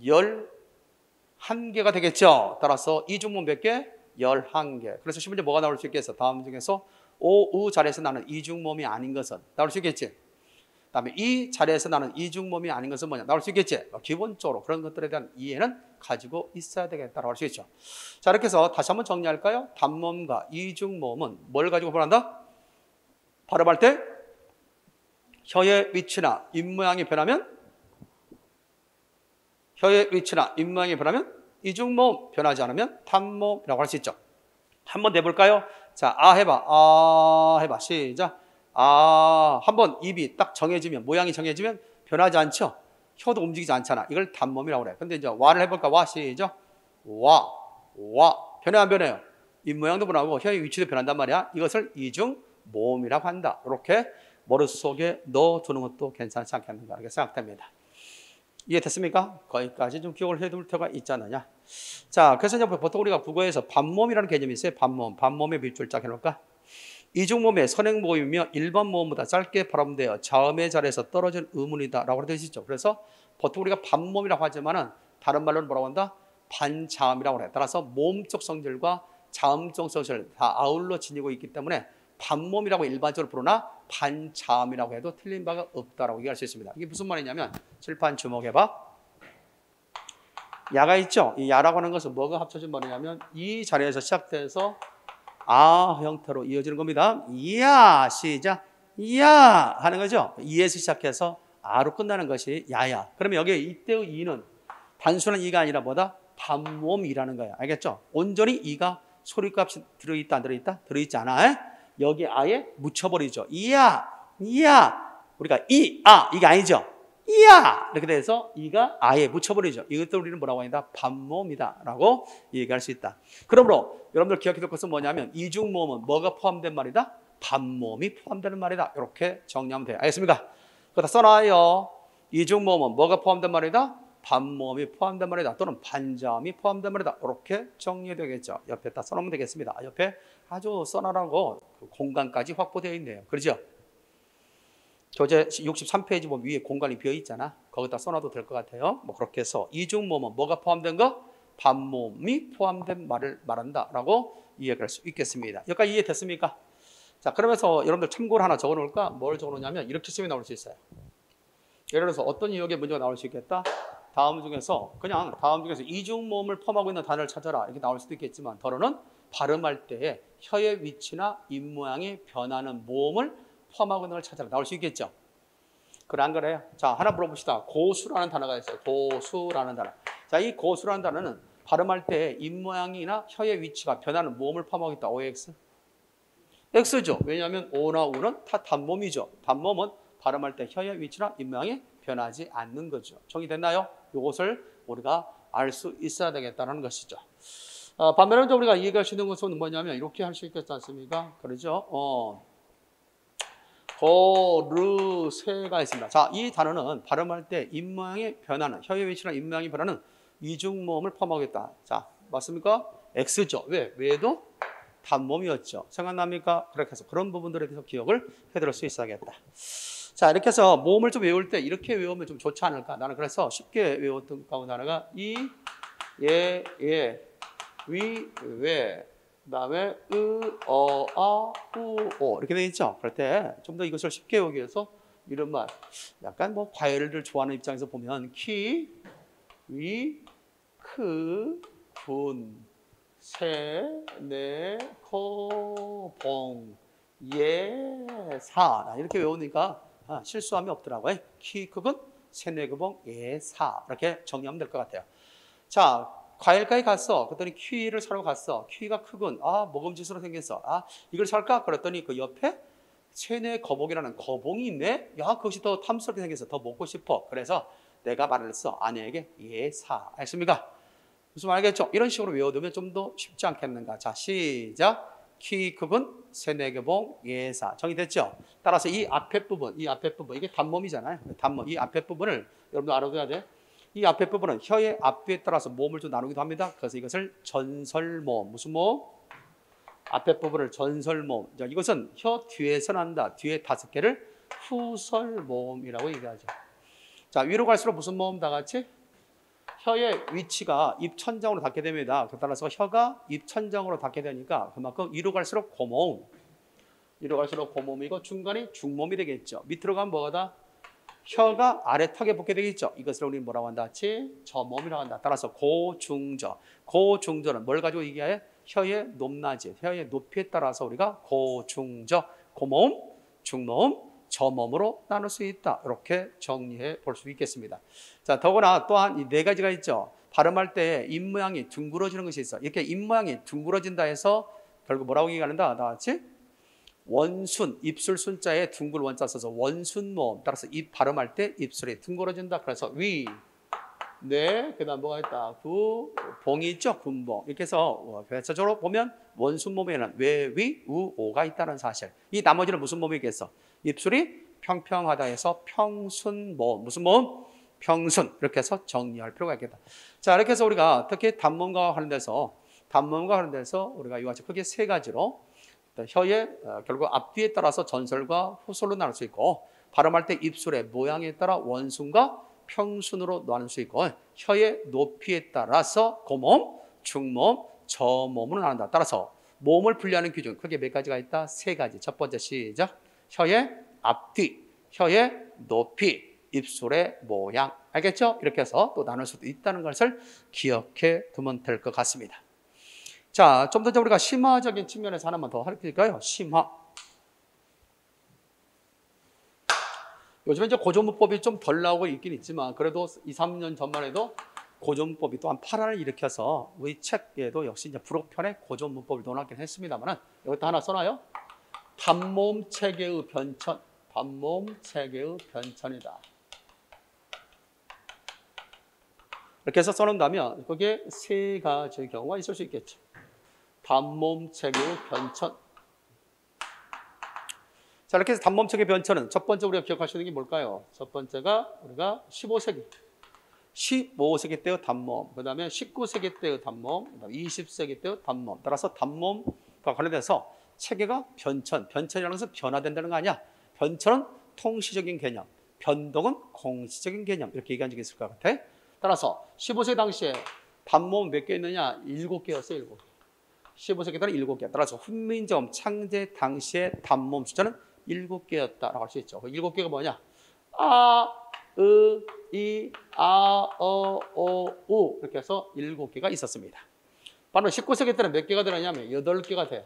11개가 되겠죠. 따라서 이중모음 몇 개? 11개. 그래서 시문제 뭐가 나올 수 있겠어? 다음 중에서 오, 우 자리에서 나는 이중모음이 아닌 것은 나올 수 있겠지. 다음에 이 자리에서 나는 이중모음이 아닌 것은 뭐냐? 나올 수 있겠지. 기본적으로 그런 것들에 대한 이해는 가지고 있어야 되겠다라고 할 수 있죠. 자, 이렇게 해서 다시 한번 정리할까요? 단모음과 이중모음은 뭘 가지고 변한다? 발음할 때 혀의 위치나 입모양이 변하면 이중모음 변하지 않으면 단모음이라고 할 수 있죠. 한번 내볼까요? 자, 해봐. 시작. 한번 입이 딱 정해지면, 모양이 정해지면 변하지 않죠? 혀도 움직이지 않잖아. 이걸 단모음이라고 그래. 근데 이제 와를 해볼까? 와, 시작. 와. 변해 안 변해요? 입 모양도 변하고 혀의 위치도 변한단 말이야. 이것을 이중모음이라고 한다. 이렇게 머릿속에 넣어두는 것도 괜찮지 않겠는가 이렇게 생각됩니다. 이해됐습니까? 거기까지 좀 기억을 해둘 필요가 있지 않느냐. 자, 그래서 이제 보통 우리가 국어에서 반모음이라는 개념이 있어요. 반모음의 밑줄 쫙 해놓을까? 이중모음의 선행모음이며 일반 모음보다 짧게 발음되어 자음의 자리에서 떨어진 의문이다 라고 되어 있죠. 그래서 보통 우리가 반모음이라고 하지만은 다른 말로는 뭐라고 한다? 반자음이라고 그래. 따라서 모음적 성질과 자음적 성질 다 아울러 지니고 있기 때문에 반모음이라고 일반적으로 부르나 반자음이라고 해도 틀린 바가 없다라고 얘기할 수 있습니다. 이게 무슨 말이냐면 칠판 주목해봐. 야가 있죠? 이 야라고 하는 것은 뭐가 합쳐진 말이냐면 이 자리에서 시작돼서 형태로 이어지는 겁니다. 야, 시작. 야 하는 거죠. 이에서 시작해서 아로 끝나는 것이 야야. 그러면 여기 이때의 이는 단순한 이가 아니라 뭐다? 반모음이라는 거야. 알겠죠? 온전히 이가 소리값이 들어있다 안 들어있다? 들어있지 않아? 여기 아예 묻혀버리죠. 이야. 우리가 이게 아니죠. 이야 이렇게 돼서 이가 아예 묻혀버리죠. 이것도 우리는 뭐라고 합니다? 반모음이다 라고 얘기할 수 있다. 그러므로 여러분들 기억해 둘 것은 뭐냐면 이중모음은 뭐가 포함된 말이다? 반모음이 포함되는 말이다. 이렇게 정리하면 돼요. 알겠습니까? 그거 다 써놔요. 이중모음은 뭐가 포함된 말이다? 반모음이 포함된 말이다. 또는 반자음이 포함된 말이다. 이렇게 정리되겠죠. 옆에 다 써놓으면 되겠습니다. 옆에 아주 써놔라고 공간까지 확보되어 있네요. 그렇죠? 교재 63페이지 보면 위에 공간이 비어있잖아. 거기다 써놔도 될 것 같아요. 뭐 그렇게 해서 이중모음은 뭐가 포함된 거? 반모음이 포함된 말을 말한다 라고 이해할 수 있겠습니다. 여기까지 이해됐습니까? 자, 그러면서 여러분들 참고를 하나 적어놓을까? 뭘 적어놓냐면 이렇게 쓰면 나올 수 있어요. 예를 들어서 어떤 유형의 문제가 나올 수 있겠다? 다음 중에서 이중모음을 포함하고 있는 단어를 찾아라 이렇게 나올 수도 있겠지만 더러는 발음할 때에 혀의 위치나 입모양이 변하는 모음을 포함하고 있는 걸 찾아라 나올 수 있겠죠. 그래 안 그래요? 자, 하나 물어봅시다. 고수라는 단어가 있어요. 고수라는 단어. 자, 이 고수라는 단어는 발음할 때 입모양이나 혀의 위치가 변하는 모음을 포함하고 있다. OX? X죠. 왜냐하면 O나 U는 다 단모음이죠. 단모음은 발음할 때 혀의 위치나 입모양이 변하지 않는 거죠. 정리됐나요? 이것을 우리가 알 수 있어야 되겠다는 것이죠. 반면에 우리가 이해할 수 있는 것은 뭐냐면 이렇게 할 수 있겠지 않습니까? 그러죠. 거르세가 있습니다. 자, 이 단어는 발음할 때 입모양이 변하는 혀의 위치나 입모양이 변하는 이중모음을 포함하고 있다. 자, 맞습니까? X죠. 왜? 왜도 단모음이었죠. 생각납니까? 그렇게 해서 그런 부분들에 대해서 기억을 해드릴 수 있어야겠다. 자, 이렇게 해서 모음을 좀 외울 때 이렇게 외우면 좀 좋지 않을까? 나는 그래서 쉽게 외웠던 가운데 하나가 이, 예, 위, 왜, 그다음에 오 이렇게 돼 있죠. 그럴 때 좀 더 이것을 쉽게 외우기 위해서 이런 말 약간 뭐 과외를 좋아하는 입장에서 보면 키, 위, 크, 분, 세, 네, 코, 봉, 예, 사 이렇게 외우니까 실수함이 없더라고요. 키, 크군, 세, 네, 그, 봉, 예, 사 이렇게 정리하면 될 것 같아요. 자, 과일가게 갔어. 그랬더니 키위를 사러 갔어. 키위가 크군. 먹음직스러워 생겼어. 이걸 살까? 그랬더니 그 옆에 체내 거봉이라는 거봉이 있네. 야, 그것이 더 탐스럽게 생겼어. 더 먹고 싶어. 그래서 내가 말을 했어. 아내에게 예, 사. 알겠습니까? 무슨 말 알겠죠? 이런 식으로 외워두면 좀 더 쉽지 않겠는가? 자, 시작. 키 크군, 세네개봉, 예사. 정리됐죠? 따라서 이 앞에 부분, 이게 단몸이잖아요. 단몸, 이 앞에 부분을 여러분들 알아둬야 돼. 이 앞에 부분은 혀의 앞뒤에 따라서 모음을 좀 나누기도 합니다. 그래서 이것을 전설모음, 무슨 모음? 앞에 부분을 전설모음. 자, 이것은 혀 뒤에서 난다. 뒤에 5개를 후설모음이라고 얘기하죠. 자, 위로 갈수록 무슨 모음 다 같이? 혀의 위치가 입천장으로 닿게 됩니다. 따라서 혀가 입천장으로 닿게 되니까 그만큼 위로 갈수록 고모음. 위로 갈수록 고모음이고 중간이 중모음이 되겠죠. 밑으로 가면 뭐가? 혀가 아래 턱에 붙게 되겠죠. 이것을 우리는 뭐라고 한다? 저모음이라고 한다. 따라서 고중저. 고중저는 뭘 가지고 얘기해? 혀의 높낮이, 혀의 높이에 따라서 우리가 고중저, 고모음, 중모음, 저모음으로 나눌 수 있다. 이렇게 정리해 볼 수 있겠습니다. 자, 더구나 또한 이 4가지가 있죠. 발음할 때 입 모양이 둥그러지는 것이 있어. 이렇게 입 모양이 둥그러진다 해서 결국 뭐라고 얘기하는다? 다 같이? 원순, 입술 순자에 둥글 원자 써서 원순모음. 따라서 입 발음할 때 입술이 둥그러진다. 그래서 위, 네, 그 다음 뭐가 있다? 구, 봉이 있죠? 군봉. 이렇게 해서 대체적으로 보면 원순모음에는 외, 위, 우, 오가 있다는 사실. 이 나머지는 무슨 모음이겠어? 입술이 평평하다 해서 평순모음. 무슨 모음? 평순. 이렇게 해서 정리할 필요가 있겠다. 자, 이렇게 해서 우리가 특히 단모음과 관련돼서 우리가 이와 같이 크게 3가지로 혀의 결국 앞뒤에 따라서 전설과 후설로 나눌 수 있고, 발음할 때 입술의 모양에 따라 원순과 평순으로 나눌 수 있고, 혀의 높이에 따라서 고모음, 중모음, 저모음으로 나눈다. 따라서 모음을 분리하는 기준 크게 몇 가지가 있다? 3가지. 첫 번째 시작. 혀의 앞뒤, 혀의 높이, 입술의 모양. 알겠죠? 이렇게 해서 또 나눌 수도 있다는 것을 기억해 두면 될 것 같습니다. 자, 좀 더 우리가 심화적인 측면에서 하나만 더 할까요? 심화. 요즘에 이제 고조문법이 좀 덜 나오고 있긴 있지만 그래도 2, 3년 전만 해도 고조문법이 또한 파란을 일으켜서 우리 책에도 역시 이제 불어편의 고조문법을 논하긴 했습니다만은 여기다 하나 써놔요. 단모음 체계의 변천. 단모음 체계의 변천이다. 이렇게 해서 써놓는다면 거기에 3가지의 경우가 있을 수 있겠죠. 단모음 체계의 변천. 자, 이렇게 해서 단모음 체계 변천은 첫 번째 우리가 기억할 수 있는 게 뭘까요? 첫 번째가 우리가 15세기 때의 단모음, 그 다음에 19세기 때의 단모음, 그 다음에 20세기 때의 단모음. 따라서 단모음과 관련돼서 체계가 변천이라는 것은 변화된다는 거 아니야? 변천은 통시적인 개념, 변동은 공시적인 개념. 이렇게 얘기한 적이 있을 것 같아. 따라서 15세기 당시에 단모음 몇 개 있느냐? 7개였어요, 7개. 15세기 때는 7개. 따라서 훈민정음 창제 당시의 단모음 숫자는 7개였다라고 할 수 있죠. 그 7개가 뭐냐? 아, 으, 이, 아, 우 이렇게 해서 7개가 있었습니다. 바로 19세기 때는 몇 개가 되느냐면 8개가 돼요.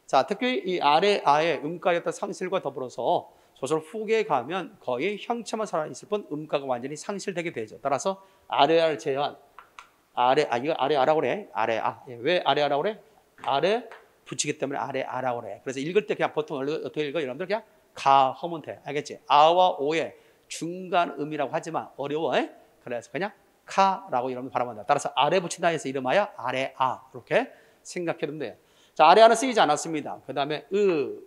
자, 특히 이 아래 아의 음가의 어떤 상실과 더불어서 소설 후기에 가면 거의 형체만 살아있을 뿐 음가가 완전히 상실되게 되죠. 따라서 아래아를 제한, 이거 아래아라고 그래. 아래아. 왜 아래아라고 그래? 아래 붙이기 때문에 아래아라고 그래. 그래서 읽을 때 그냥 보통 어떻게 읽어? 여러분들 그냥 가 하면 돼. 알겠지? 아와 오의 중간 음이라고 하지만 어려워. 그래서 그냥 카라고 여러분 발음한다. 따라서 아래 붙인다 해서 이름하여 아래아. 이렇게 생각해 두면 돼요. 자, 아래아는 쓰이지 않았습니다. 그 다음에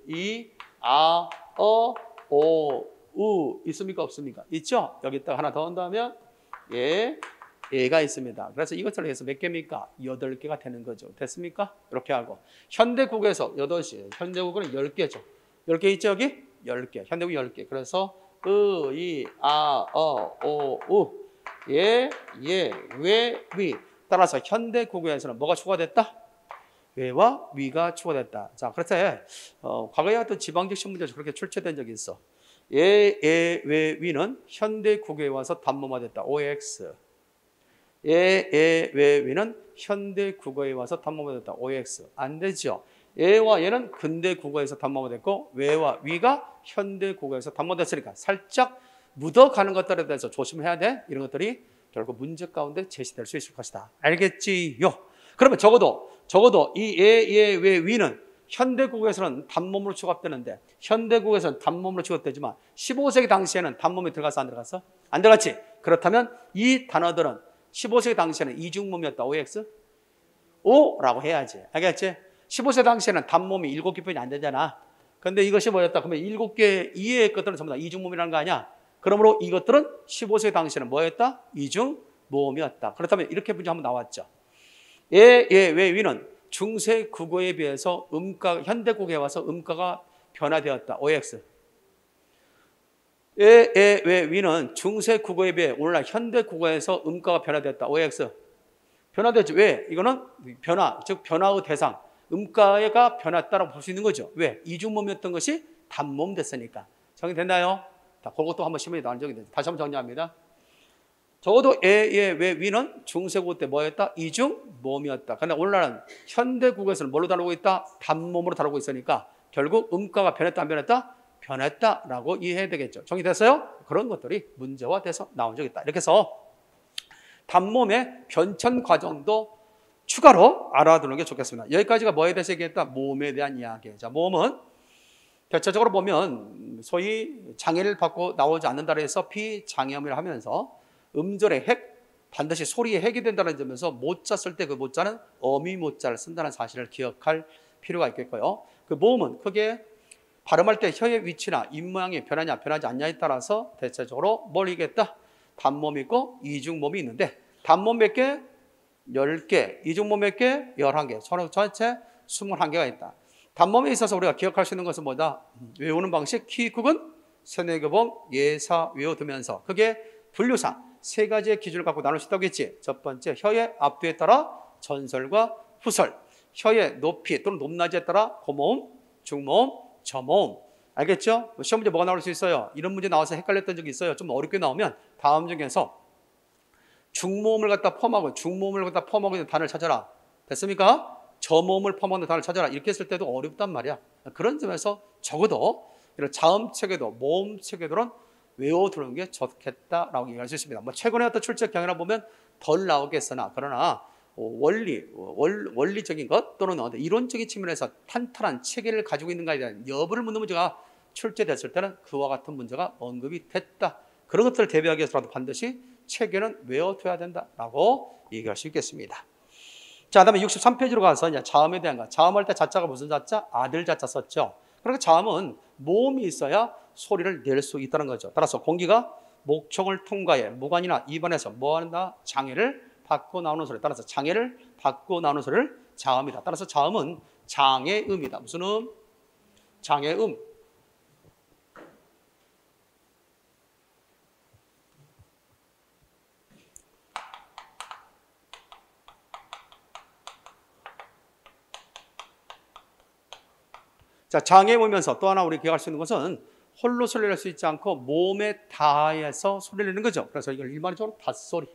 이, 아, 오, 우 있습니까? 없습니까? 있죠? 여기다가 하나 더 한다면 얘가 있습니다. 그래서 이것을 해서 몇 개입니까? 8개가 되는 거죠. 됐습니까? 이렇게 하고. 현대국에서 8시. 현대국은 10개죠. 10개 있죠, 여기? 10개. 현대국 10개. 그래서 이, 아, 오, 우. 왜, 위. 따라서 현대국에서는 뭐가 추가됐다? 외와 위가 추가됐다. 자, 그렇대. 과거에 어떤 지방직시 문제에서 그렇게 출제된 적이 있어. 예, 외, 위는 현대 국어에 와서 단모화됐다. OX. 예, 외, 위는 현대 국어에 와서 단모화됐다. OX. 안 되죠. 예와 얘는 근대 국어에서 단모화됐고 외와 위가 현대 국어에서 단모화됐으니까 살짝 묻어가는 것들에 대해서 조심해야 돼. 이런 것들이 결국 문제 가운데 제시될 수 있을 것이다. 알겠지요? 그러면 적어도 이 예, 외, 위는 현대국에서는 단몸으로 취급되는데 현대국에서는 단몸으로 취급되지만 15세기 당시에는 단몸이 들어가서 안 들어갔어? 안 들어갔지? 그렇다면 이 단어들은 15세기 당시에는 이중몸이었다. OX? O라고 해야지. 알겠지? 15세 당시에는 단몸이 7개 표현이 안 되잖아. 근데 이것이 뭐였다? 그러면 7개 이외의 것들은 전부 다 이중몸이라는 거 아니야? 그러므로 이것들은 15세 당시에는 뭐였다? 이중모음이었다. 그렇다면 이렇게 문제 한번 나왔죠. 예, 외, 위는 중세 국어에 비해서 현대국어에 와서 음가가 변화되었다. OX. 예, 외, 위는 중세 국어에 비해 오늘날 현대 국어에서 음가가 변화되었다. OX. 변화되었지. 왜? 이거는 변화, 즉 변화의 대상. 음가가 변했다라고 볼 수 있는 거죠. 왜? 이중몸이었던 것이 단몸 됐으니까. 정리됐나요? 자, 그것도 한번 시험에 나온 적이 있는데 다시 한번 정리합니다. 적어도 예, 외, 위는 중세국어 때 뭐였다? 이중몸이었다. 그런데 오늘날은 현대국어에서는 뭘로 다루고 있다? 단몸으로 다루고 있으니까 결국 음가가 변했다 안 변했다? 변했다라고 이해해야 되겠죠. 정리됐어요? 그런 것들이 문제화돼서 나온 적이 있다. 이렇게 해서 단몸의 변천 과정도 추가로 알아두는 게 좋겠습니다. 여기까지가 뭐에 대해서 얘기했다? 모음에 대한 이야기. 자, 모음은 대체적으로 보면 소위 장애를 받고 나오지 않는다고 해서 비장애음이라 하면서 음절의 핵, 반드시 소리의 핵이 된다는 점에서 모자 쓸 때 그 모자는 어미 모자를 쓴다는 사실을 기억할 필요가 있겠고요. 그 모음은 크게 발음할 때 혀의 위치나 입 모양이 변하냐 변하지 않냐에 따라서 대체적으로 뭘 이겠다? 단몸이 있고 이중몸이 있는데 단몸 몇 개? 10개, 이중몸 몇 개? 11개, 전체 21개가 있다. 단몸에 있어서 우리가 기억할 수 있는 것은 뭐다? 외우는 방식, 키읔은 세네 교범, 예사 외워두면서 그게 분류상 세 가지의 기준을 갖고 나눌 수 있다고 했지. 첫 번째, 혀의 앞뒤에 따라 전설과 후설, 혀의 높이 또는 높낮이에 따라 고모음, 중모음, 저모음. 알겠죠? 시험 문제 뭐가 나올 수 있어요? 이런 문제 나와서 헷갈렸던 적이 있어요. 좀 어렵게 나오면 다음 중에서 중모음을 갖다 포함하고 중모음을 갖다 포함하고 있는 단어를 찾아라. 됐습니까? 저모음을 포함하는 단어를 찾아라. 이렇게 했을 때도 어렵단 말이야. 그런 점에서 적어도 이런 자음 체계도 모음 체계도는 외워두는 게 좋겠다라고 얘기할 수 있습니다. 뭐 최근에 어떤 출제 경향을 보면 덜 나오겠으나 그러나 원리적인 것 또는 이론적인 측면에서 탄탄한 체계를 가지고 있는가에 대한 여부를 묻는 문제가 출제됐을 때는 그와 같은 문제가 언급이 됐다. 그런 것들을 대비하기 위해서라도 반드시 체계는 외워둬야 된다라고 얘기할 수 있겠습니다. 자, 그다음에 63페이지로 가서 이제 자음에 대한 거. 자음할 때 자자가 무슨 자자? 아들 자자 썼죠. 그러니까 자음은 모음이 있어야 소리를 낼 수 있다는 거죠. 따라서 공기가 목청을 통과해 무관이나 입안에서 뭐한다? 장애를 받고 나오는 소리. 따라서 장애를 받고 나오는 소리를 자음이다. 따라서 자음은 장애음이다. 무슨 음? 장애음. 자, 장애음이면서 또 하나 우리 기억할 수 있는 것은 홀로 소리를 낼 수 있지 않고 몸에 닿아서 소리를 내는 거죠. 그래서 이걸 일반적으로 닷소리.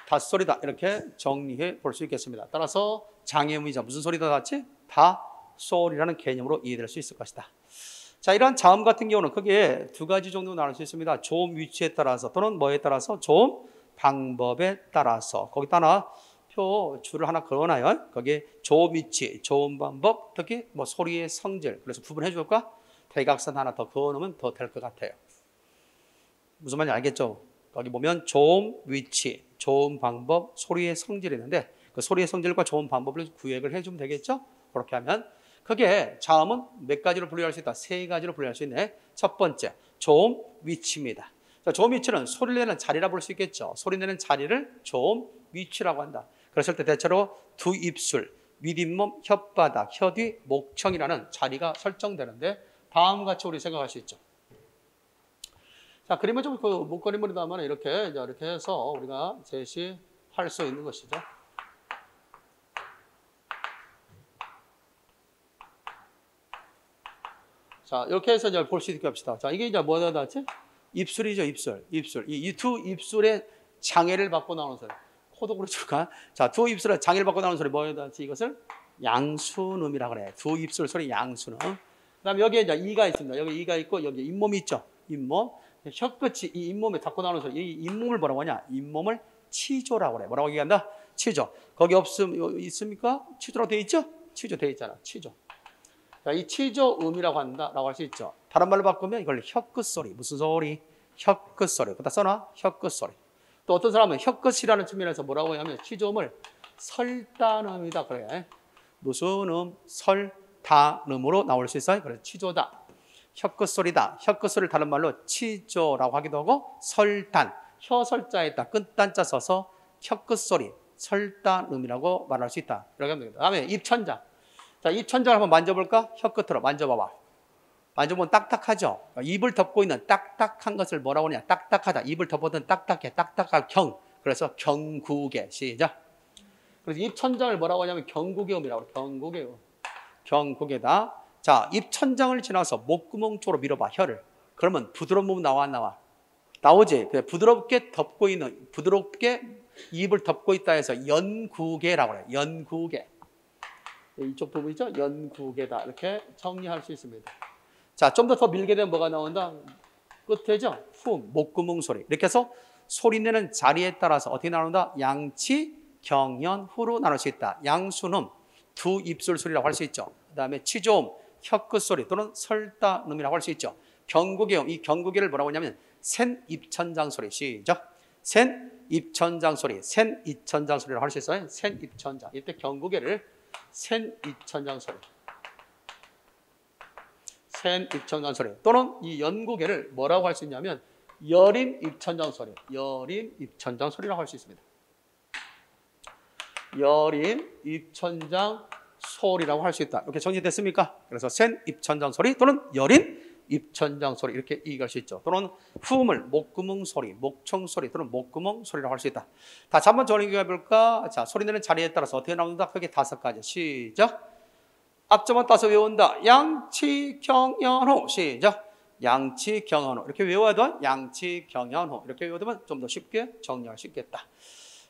닷소리다. 이렇게 정리해 볼 수 있겠습니다. 따라서 장애음이자 무슨 소리다 닿지? 닷소리라는 개념으로 이해될 수 있을 것이다. 자, 이러한 자음 같은 경우는 크게 두 가지 정도 나눌 수 있습니다. 조음 위치에 따라서 또는 뭐에 따라서 조음 방법에 따라서. 거기다 하나 줄을 하나 그어놔요. 거기에 조음 위치, 조음 방법, 특히 뭐 소리의 성질. 그래서 구분해 줄까? 대각선 하나 더 그어놓으면 더 될 것 같아요. 무슨 말인지 알겠죠? 거기 보면 조음 위치, 조음 방법, 소리의 성질이 있는데 그 소리의 성질과 조음 방법을 구획을 해주면 되겠죠? 그렇게 하면 그게 자음은 몇 가지로 분류할 수 있다? 세 가지로 분류할 수 있네. 첫 번째, 조음 위치입니다. 자, 조음 위치는 소리를 내는 자리라 볼 수 있겠죠. 소리 내는 자리를 조음 위치라고 한다. 그랬을 때 대체로 두 입술, 밑잇몸, 혓바닥, 혀뒤, 목청이라는 자리가 설정되는데 다음과 같이 우리 생각할 수 있죠. 자, 그림을 좀 못 그림으로다만 이렇게 해서 우리가 제시할 수 있는 것이죠. 자, 이렇게 해서 이제 볼 수 있게 합시다. 자, 이게 이제 뭐가 나왔지? 입술이죠, 입술. 입술. 이 두 입술의 장애를 받고 나오는 소리. 코도 그렇죠. 자, 두 입술의 장애를 받고 나오는 소리 뭐가 나왔지? 이것을 양순음이라고 그래. 두 입술 소리 양순음. 그다음에 여기에 이제 이가 있습니다. 여기 이가 있고 여기 잇몸이 있죠. 잇몸. 혀끝이 이 잇몸에 닿고 나오는 소리. 이 잇몸을 뭐라고 하냐? 잇몸을 치조라고 그래. 뭐라고 얘기한다? 치조. 거기 있습니까? 치조라고 돼 있죠? 치조 돼 있잖아. 치조. 자, 이 치조음이라고 한다라고 할 수 있죠. 다른 말로 바꾸면 이걸 혀끝 소리. 무슨 소리? 혀끝 소리. 그다 써놔. 혀끝 소리. 또 어떤 사람은 혀끝이라는 측면에서 뭐라고 하냐면 치조음을 설단음이다 그래. 무슨 음? 설단음으로 나올 수 있어요. 그래서 치조다. 혀끝 소리다. 혀끝 소리를 다른 말로 치조라고 하기도 하고 설단. 혀설자에다 끝단자 써서 혀끝 소리. 설단음이라고 말할 수 있다. 이렇게 하면 됩니다. 다음에 입천장. 자, 입천장을 한번 만져볼까? 혀끝으로 만져봐봐. 만져보면 딱딱하죠? 입을 덮고 있는 딱딱한 것을 뭐라고 하냐? 딱딱하다. 입을 덮어둔 딱딱해. 딱딱할 경. 그래서 경국의. 시작. 그래서 입천장을 뭐라고 하냐면 경국의음이라고 해요. 경국의음. 경국에다. 자, 입천장을 지나서 목구멍 쪽으로 밀어봐. 혀를. 그러면 부드러운 부분 나와 안 나와? 나오지. 부드럽게 덮고 있는, 부드럽게 입을 덮고 있다 해서 연국의라고 해요. 연국의. 이쪽 부분이죠. 연국에다. 이렇게 정리할 수 있습니다. 자, 좀 더 밀게 되면 뭐가 나온다? 끝에죠. 후, 목구멍 소리. 이렇게 해서 소리 내는 자리에 따라서 어떻게 나눈다? 양치, 경연, 후로 나눌 수 있다. 양순음, 두 입술 소리라고 할 수 있죠. 그 다음에 치조음, 혀끝 소리 또는 설단음이라고 할 수 있죠. 경국의음, 이 경국의를 뭐라고 하냐면 센 입천장 소리. 시작. 센 입천장 소리, 센 입천장 소리라고 할 수 있어요. 센 입천장. 이때 경국의를 센 입천장 소리. 센 입천장 소리 또는 이 연국의를 뭐라고 할 수 있냐면 여린 입천장 소리. 여린 입천장 소리라고 할 수 있습니다. 여린 입천장 소리라고 할 수 있다. 이렇게 정리됐습니까? 그래서 센 입천장 소리 또는 여린 입천장 소리 이렇게 얘기할 수 있죠. 또는 후음을 목구멍 소리, 목청 소리 또는 목구멍 소리라고 할 수 있다. 다시 한번 정리해 볼까? 자, 소리 내는 자리에 따라서 어떻게 나온다? 크게 5가지. 시작. 앞점만 따서 외운다. 양치, 경연호. 시작. 양치, 경연호. 이렇게 외워야 양치, 경연호. 이렇게 외워두면 좀 더 쉽게 정리할 수 있겠다.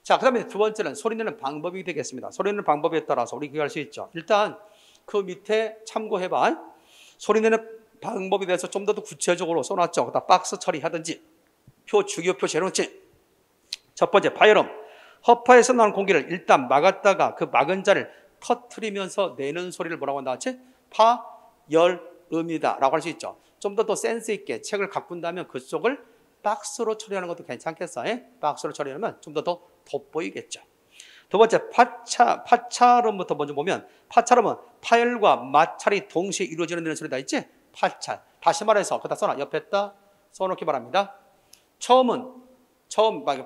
자, 그 다음에 두 번째는 소리 내는 방법이 되겠습니다. 소리 내는 방법에 따라서 우리 그거 할 수 있죠. 일단 그 밑에 참고해봐. 소리 내는 방법에 대해서 좀 더 구체적으로 써놨죠. 그다음 박스 처리하든지 주기호 표시 해놓지. 첫 번째, 파열음. 허파에서 나오는 공기를 일단 막았다가 그 막은 자를 터트리면서 내는 소리를 뭐라고 한다 했지? 파열음이다 라고 할 수 있죠. 좀 더 센스 있게 책을 가꾼다면 그쪽을 박스로 처리하는 것도 괜찮겠어. 박스로 처리하면 좀 더 돋보이겠죠. 두 번째, 파찰음부터 먼저 보면 파찰음은 파열과 마찰이 동시에 이루어지는 소리다 있지? 파찰. 다시 말해서 그다 써놔. 옆에다 써놓기 바랍니다.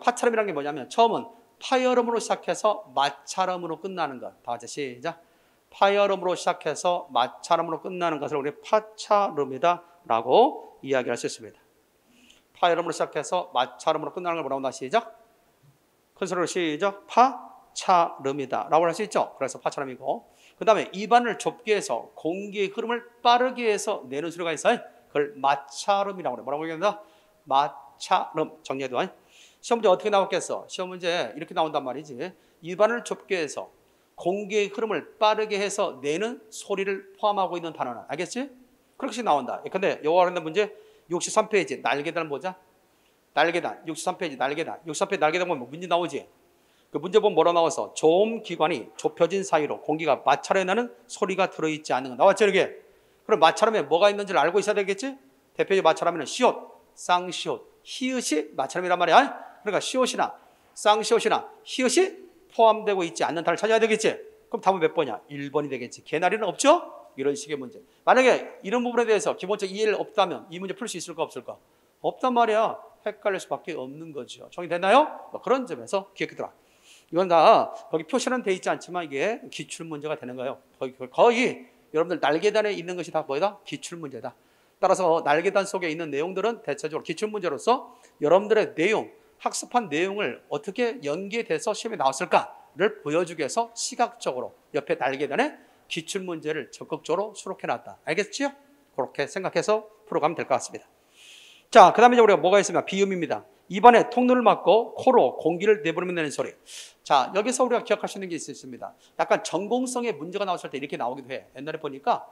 파찰음이라는 게 뭐냐면 처음은 파열음으로 시작해서 마찰음으로 끝나는 것. 다 같이 시작. 파열음으로 시작해서 마찰음으로 끝나는 것을 우리 파찰음이다 라고 이야기할 수 있습니다. 파열음으로 시작해서 마찰음으로 끝나는 걸 뭐라고 한다? 시작. 큰 소리로 시작. 파찰음이다 라고 할 수 있죠. 그래서 파찰음이고, 그 다음에 입안을 좁게 해서 공기의 흐름을 빠르게 해서 내는 소리가 있어요. 그걸 마찰음이라고 그래. 뭐라고 얘기한다? 마찰음. 정리해도. 시험 문제 어떻게 나왔겠어? 시험 문제 이렇게 나온단 말이지. 입안을 좁게 해서 공기의 흐름을 빠르게 해서 내는 소리를 포함하고 있는 단어는, 알겠지? 그렇게 나온다. 근데 요거 하는 문제 63페이지 날개단 보자. 날개단 63페이지 날개단 63페이지 날개단 보면 문제 나오지. 그 문제 보면 뭐라 나와서 조음 기관이 좁혀진 사이로 공기가 마찰해 나는 소리가 들어있지 않는 거 나왔죠. 이렇게. 그럼 마찰하면 뭐가 있는지를 알고 있어야 되겠지? 대표적으로 마찰하면 시옷, 쌍시옷, 히읗이 마찰음이란 말이야. 그러니까 시옷이나 쌍시옷이나 히읗이 포함되고 있지 않는 단어를 찾아야 되겠지. 그럼 답은 몇 번이야? 1번이 되겠지. 개나리는 없죠? 이런 식의 문제. 만약에 이런 부분에 대해서 기본적 이해를 없다면 이 문제 풀 수 있을까 없을까? 없단 말이야. 헷갈릴 수밖에 없는 거죠. 정리됐나요? 그런 점에서 기억해둬라. 이건 다 거기 표시는 돼 있지 않지만 이게 기출 문제가 되는 거예요. 거의 여러분들 날개단에 있는 것이 다 뭐다? 기출 문제다. 따라서 날개단 속에 있는 내용들은 대체적으로 기출 문제로서 여러분들의 내용, 학습한 내용을 어떻게 연계돼서 시험에 나왔을까를 보여주기 위해서 시각적으로 옆에 날개단에 기출 문제를 적극적으로 수록해놨다. 알겠지요? 그렇게 생각해서 풀어가면 될 것 같습니다. 자, 그 다음에 우리가 뭐가 있습니까? 비음입니다. 입안에 통로를 막고 코로 공기를 내보내면 되는 소리. 자, 여기서 우리가 기억할 수 있는 게 있습니다. 약간 전공성의 문제가 나왔을 때 이렇게 나오기도 해. 옛날에 보니까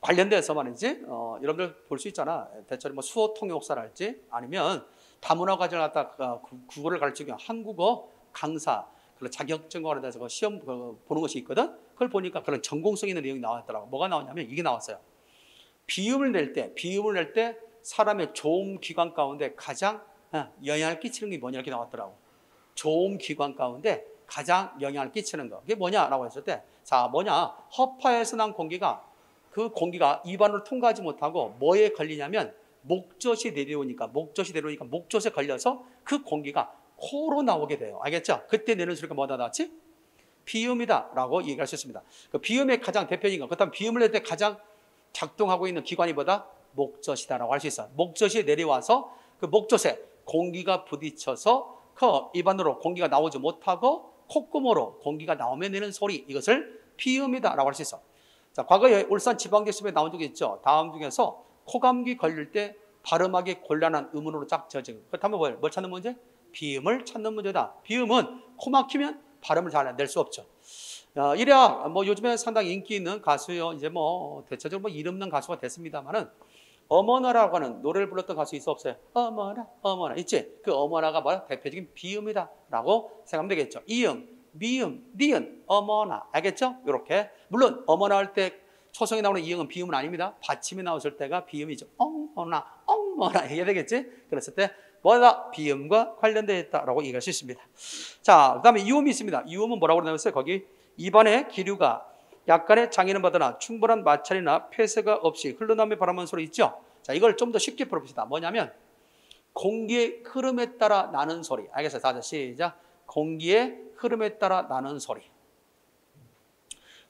관련돼서 말이지, 여러분들 볼 수 있잖아. 대체로 뭐 수어 통역사랄지 아니면 다문화 과정을 갖다 국어를 가르치기 위한 한국어 강사, 그런 자격증 관련돼서 시험 보는 것이 있거든. 그걸 보니까 그런 전공성 있는 내용이 나왔더라고. 뭐가 나왔냐면 이게 나왔어요. 비음을 낼 때 사람의 조음 기관 가운데 가장 영향을 끼치는 게 뭐냐 이렇게 나왔더라고. 조음 기관 가운데 가장 영향을 끼치는 거. 그게 뭐냐라고 했을 때, 자, 뭐냐? 허파에서 난 공기가, 그 공기가 입안으로 통과하지 못하고 뭐에 걸리냐면 목젖이 내려오니까 목젖에 걸려서 그 공기가 코로 나오게 돼요. 알겠죠? 그때 내는 소리가 뭐다 나왔지? 비음이다 라고 얘기할 수 있습니다. 그 비음의 가장 대표적인 거, 그렇다면 비음을 낼 때 가장 작동하고 있는 기관이 뭐다? 목젖이다라고 할 수 있어요. 목젖이 내려와서 그 목젖에 공기가 부딪혀서 그 입안으로 공기가 나오지 못하고 콧구멍으로 공기가 나오면 내는 소리, 이것을 비음이다라고 할 수 있어. 자, 과거에 울산지방대수협에 나온 적이 있죠. 다음 중에서 코감기 걸릴 때 발음하기 곤란한 음으로 쫙 지어진 거. 그렇다면 뭘 찾는 문제? 비음을 찾는 문제다. 비음은 코 막히면 발음을 잘 낼 수 없죠. 이래야 뭐 요즘에 상당히 인기 있는 가수요. 이제 뭐 대체적으로 뭐 이름 있는 가수가 됐습니다만은 어머나라고 하는 노래를 불렀던 가수 있어 없어요? 어머나, 어머나 있지? 그 어머나가 뭐야? 대표적인 비음이다라고 생각하면 되겠죠. 이음, 미음, 니은, 어머나, 알겠죠? 이렇게. 물론 어머나 할 때 초성이 나오는 이음은 비음은 아닙니다. 받침이 나왔을 때가 비음이죠. 어머나, 어머나 해야 되겠지? 그랬을 때 뭐다? 비음과 관련되어 있다라고 얘기할 수 있습니다. 자, 그 다음에 이음이 있습니다. 이음은 뭐라고 나왔어요? 거기 입안에 기류가 약간의 장애는 받으나 충분한 마찰이나 폐쇄가 없이 흘러나오며 바람하는 소리 있죠? 자, 이걸 좀 더 쉽게 풀어봅시다. 뭐냐면 공기의 흐름에 따라 나는 소리. 알겠어요? 다들 시작. 공기의 흐름에 따라 나는 소리.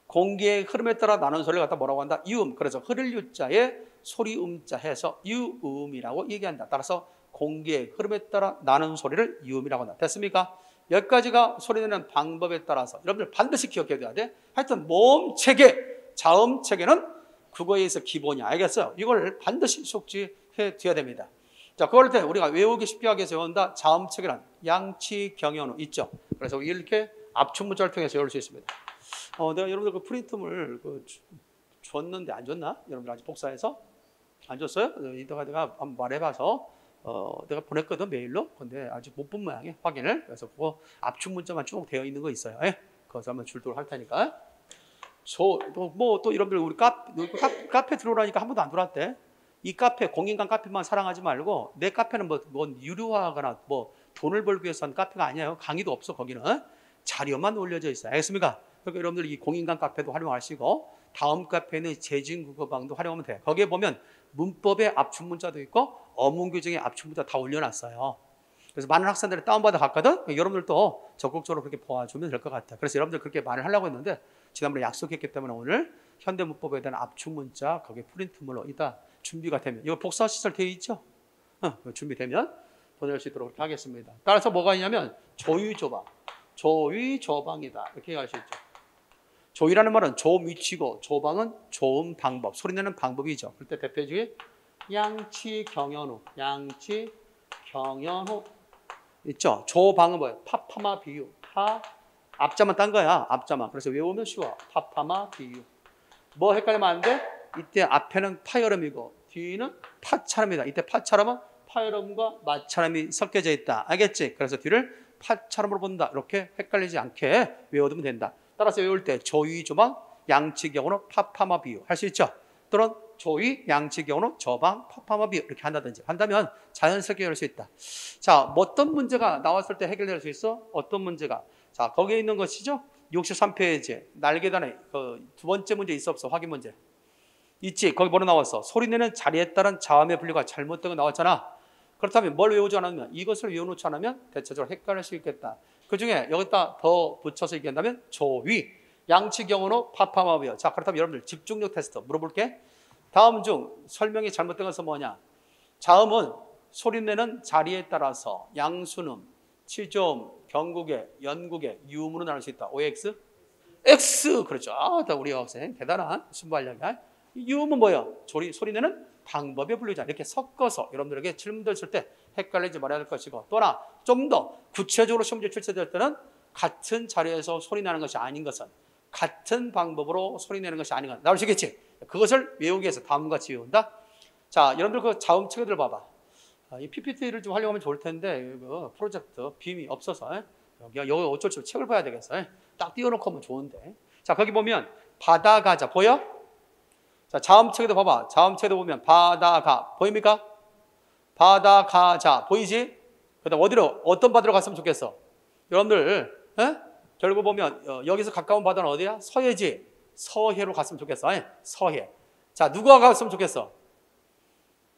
공기의 흐름에 따라 나는 소리를 갖다 뭐라고 한다? 유음. 그래서 흐를 유자에 소리 음자 해서 유음이라고 얘기한다. 따라서 공기의 흐름에 따라 나는 소리를 유음이라고 한다. 됐습니까? 여기까지가 소리내는 방법에 따라서 여러분들 반드시 기억해둬야 돼. 하여튼 모음 체계, 자음 체계는 국어에 있어 기본이야. 알겠어요? 이걸 반드시 숙지해 둬야 됩니다. 자, 그럴 때 우리가 외우기 쉽게 하기 위해서 외운다. 자음 체계란 양치 경연우 있죠. 그래서 이렇게 압축 문자를 통해서 외울 수 있습니다. 내가 여러분들 그 프린트물 줬는데 안 줬나? 여러분들 아직 복사해서 안 줬어요? 이따가 내가 한번 말해봐서 내가 보냈거든 메일로. 근데 아직 못 본 모양이야. 확인을. 그래서 그거 압축 문자만 쭉 되어 있는 거 있어요. 예? 그래서 한번 줄도록 할 테니까. 또 여러분들 우리 카페 들어오라니까 한 번도 안 들어왔대. 이 카페 공인간 카페만 사랑하지 말고 내 카페는 뭔 유료화하거나 뭐 돈을 벌기 위해서 한 카페가 아니에요. 강의도 없어. 거기는 자료만 올려져 있어요. 알겠습니까? 그러니까 여러분들 이 공인간 카페도 활용하시고 다음 카페는 재진국어방도 활용하면 돼요. 거기에 보면 문법의 압축 문자도 있고 어문 규정의 압축 문자 다 올려놨어요. 그래서 많은 학생들이 다운받아 갔거든. 여러분들도 적극적으로 그렇게 보아주면 될 것 같아요. 그래서 여러분들 그렇게 말을 하려고 했는데 지난번에 약속했기 때문에 오늘 현대문법에 대한 압축 문자 거기에 프린트물로 이따 준비가 되면 이거 복사 시설 되어 있죠? 준비되면 보낼 수 있도록 그렇게 하겠습니다. 따라서 뭐가 있냐면 조의조방, 조의조방이다 이렇게 할 수 있죠. 조의라는 말은 조음 위치고 조방은 조음 방법, 소리내는 방법이죠. 그때 대표적인 양치 경연우, 양치 경연우 있죠. 조방은 뭐예요? 파파마 비유, 앞자만 딴 거야. 앞자만. 그래서 외우면 쉬워. 파파마 비유. 뭐 헷갈리면 안 돼? 이때 앞에는 파열음이고 뒤는 파차름이다. 이때 파차름은 파열음과 마차름이 섞여져 있다. 알겠지? 그래서 뒤를 파차름으로 본다. 이렇게 헷갈리지 않게 외워두면 된다. 따라서 외울 때 조의, 조방, 양치 경우는 파파마 비유 할 수 있죠. 또는 조의, 양치 경우는 저방, 파파마 비유 이렇게 한다든지 한다면 자연스럽게 외울 수 있다. 자, 어떤 문제가 나왔을 때 해결될 수 있어? 어떤 문제가? 자, 거기에 있는 것이죠. 63페이지 날계단에 두 번째 문제 있어 없어? 확인 문제 있지. 거기 뭐로 나왔어? 소리내는 자리에 따른 자음의 분류가 잘못된 거 나왔잖아. 그렇다면 뭘 외우지 않으면, 이것을 외워놓지 않으면 대체적으로 헷갈릴 수 있겠다. 그 중에 여기다 더 붙여서 얘기한다면 조위, 양치 경우는 파파마비요. 자, 그렇다면 여러분들 집중력 테스트 물어볼게. 다음 중 설명이 잘못된 것은 뭐냐? 자음은 소리내는 자리에 따라서 양순음, 치조음, 경국의, 연국의, 유음으로 나눌 수 있다. OX? X! 그렇죠. 우리 학생 대단한 순발력이야. 이 음은 뭐예요? 소리 내는 방법의 분류자. 이렇게 섞어서 여러분들에게 질문 드렸을 때 헷갈리지 말아야 될 것이고, 또나 좀 더 구체적으로 시험지에 출제될 때는 같은 자리에서 소리 나는 것이 아닌 것은, 같은 방법으로 소리 내는 것이 아닌 것은 나오시겠지? 그것을 외우기 위해서 다음과 같이 외운다. 자, 여러분들 그 자음 체계들 봐봐. 이 PPT를 좀 하려고 하면 좋을 텐데 이거 프로젝트 빔이 없어서 여기 어쩔 수 없이 책을 봐야 되겠어. 딱 띄워놓고 하면 좋은데. 자, 거기 보면 바다가자 보여? 자, 자음 체계도 봐봐. 자음 체계도 보면 바다가 보입니까? 바다가자 보이지? 그다음 어디로 어떤 바다로 갔으면 좋겠어? 여러분들 결국 보면 여기서 가까운 바다는 어디야? 서해지. 서해로 갔으면 좋겠어. 서해. 자, 누가 갔으면 좋겠어?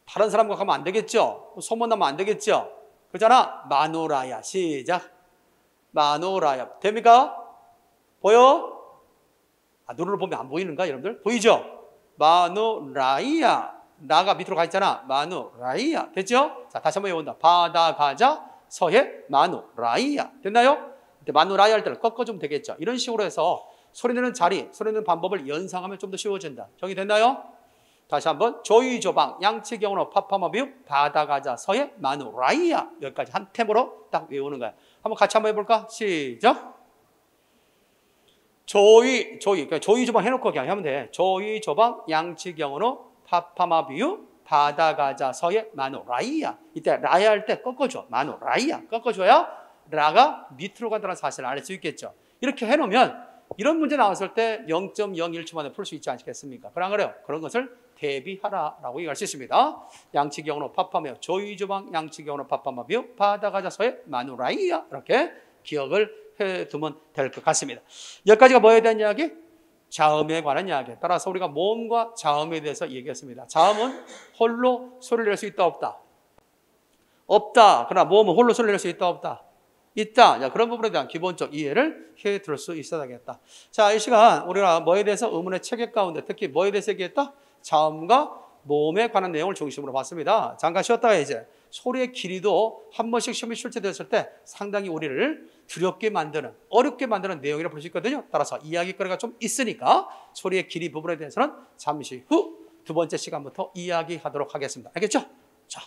다른 사람과 가면 안 되겠죠? 소문나면 안 되겠죠? 그러잖아. 마누라야. 시작. 마누라야. 됩니까? 보여? 눈으로 보면 안 보이는가 여러분들? 보이죠? 마누라이야. 나가 밑으로 가 있잖아. 마누라이야. 됐죠? 자, 다시 한번 외운다. 바다가자 서해 마누라이야. 됐나요? 마누라이야 할 때는 꺾어주면 되겠죠. 이런 식으로 해서 소리내는 자리, 소리내는 방법을 연상하면 좀 더 쉬워진다. 정리됐나요? 다시 한번 조이조방 양치경으로 파파마비우 바다가자 서해 마누라이야. 여기까지 한 템으로 딱 외우는 거야. 한번 같이 한번 해볼까? 시작. 그러니까 조이조방 해놓고 그냥 하면 돼. 조이조방 양치경으로 파파마비우 바다가자 서해 마누라이야. 이때 라야 할 때 꺾어줘. 마누라이야. 꺾어줘야 라가 밑으로 간다는 사실을 알 수 있겠죠. 이렇게 해놓으면 이런 문제 나왔을 때 0.01초 만에 풀 수 있지 않겠습니까? 그래요. 그런 것을 대비하라라고 얘기할 수 있습니다. 양치경으로 파파며 조이조방 양치경으로 파파마비우 바다가자 서해 마누라이야. 이렇게 기억을 해두면 될 것 같습니다. 여기까지가 뭐에 대한 이야기? 자음에 관한 이야기. 따라서 우리가 모음과 자음에 대해서 얘기했습니다. 자음은 홀로 소리를 낼 수 있다 없다? 없다. 그러나 모음은 홀로 소리를 낼 수 있다 없다? 있다. 자, 그런 부분에 대한 기본적 이해를 해둘 수 있어야겠다. 자, 이 시간 우리가 뭐에 대해서 의문의 체계 가운데 특히 뭐에 대해서 얘기했다? 자음과 모음에 관한 내용을 중심으로 봤습니다. 잠깐 쉬었다가 이제 소리의 길이도 한 번씩 시험이 출제되었을 때 상당히 우리를 두렵게 만드는, 어렵게 만드는 내용이라고 볼 수 있거든요. 따라서 이야기거리가 좀 있으니까 소리의 길이 부분에 대해서는 잠시 후 두 번째 시간부터 이야기하도록 하겠습니다. 알겠죠? 자.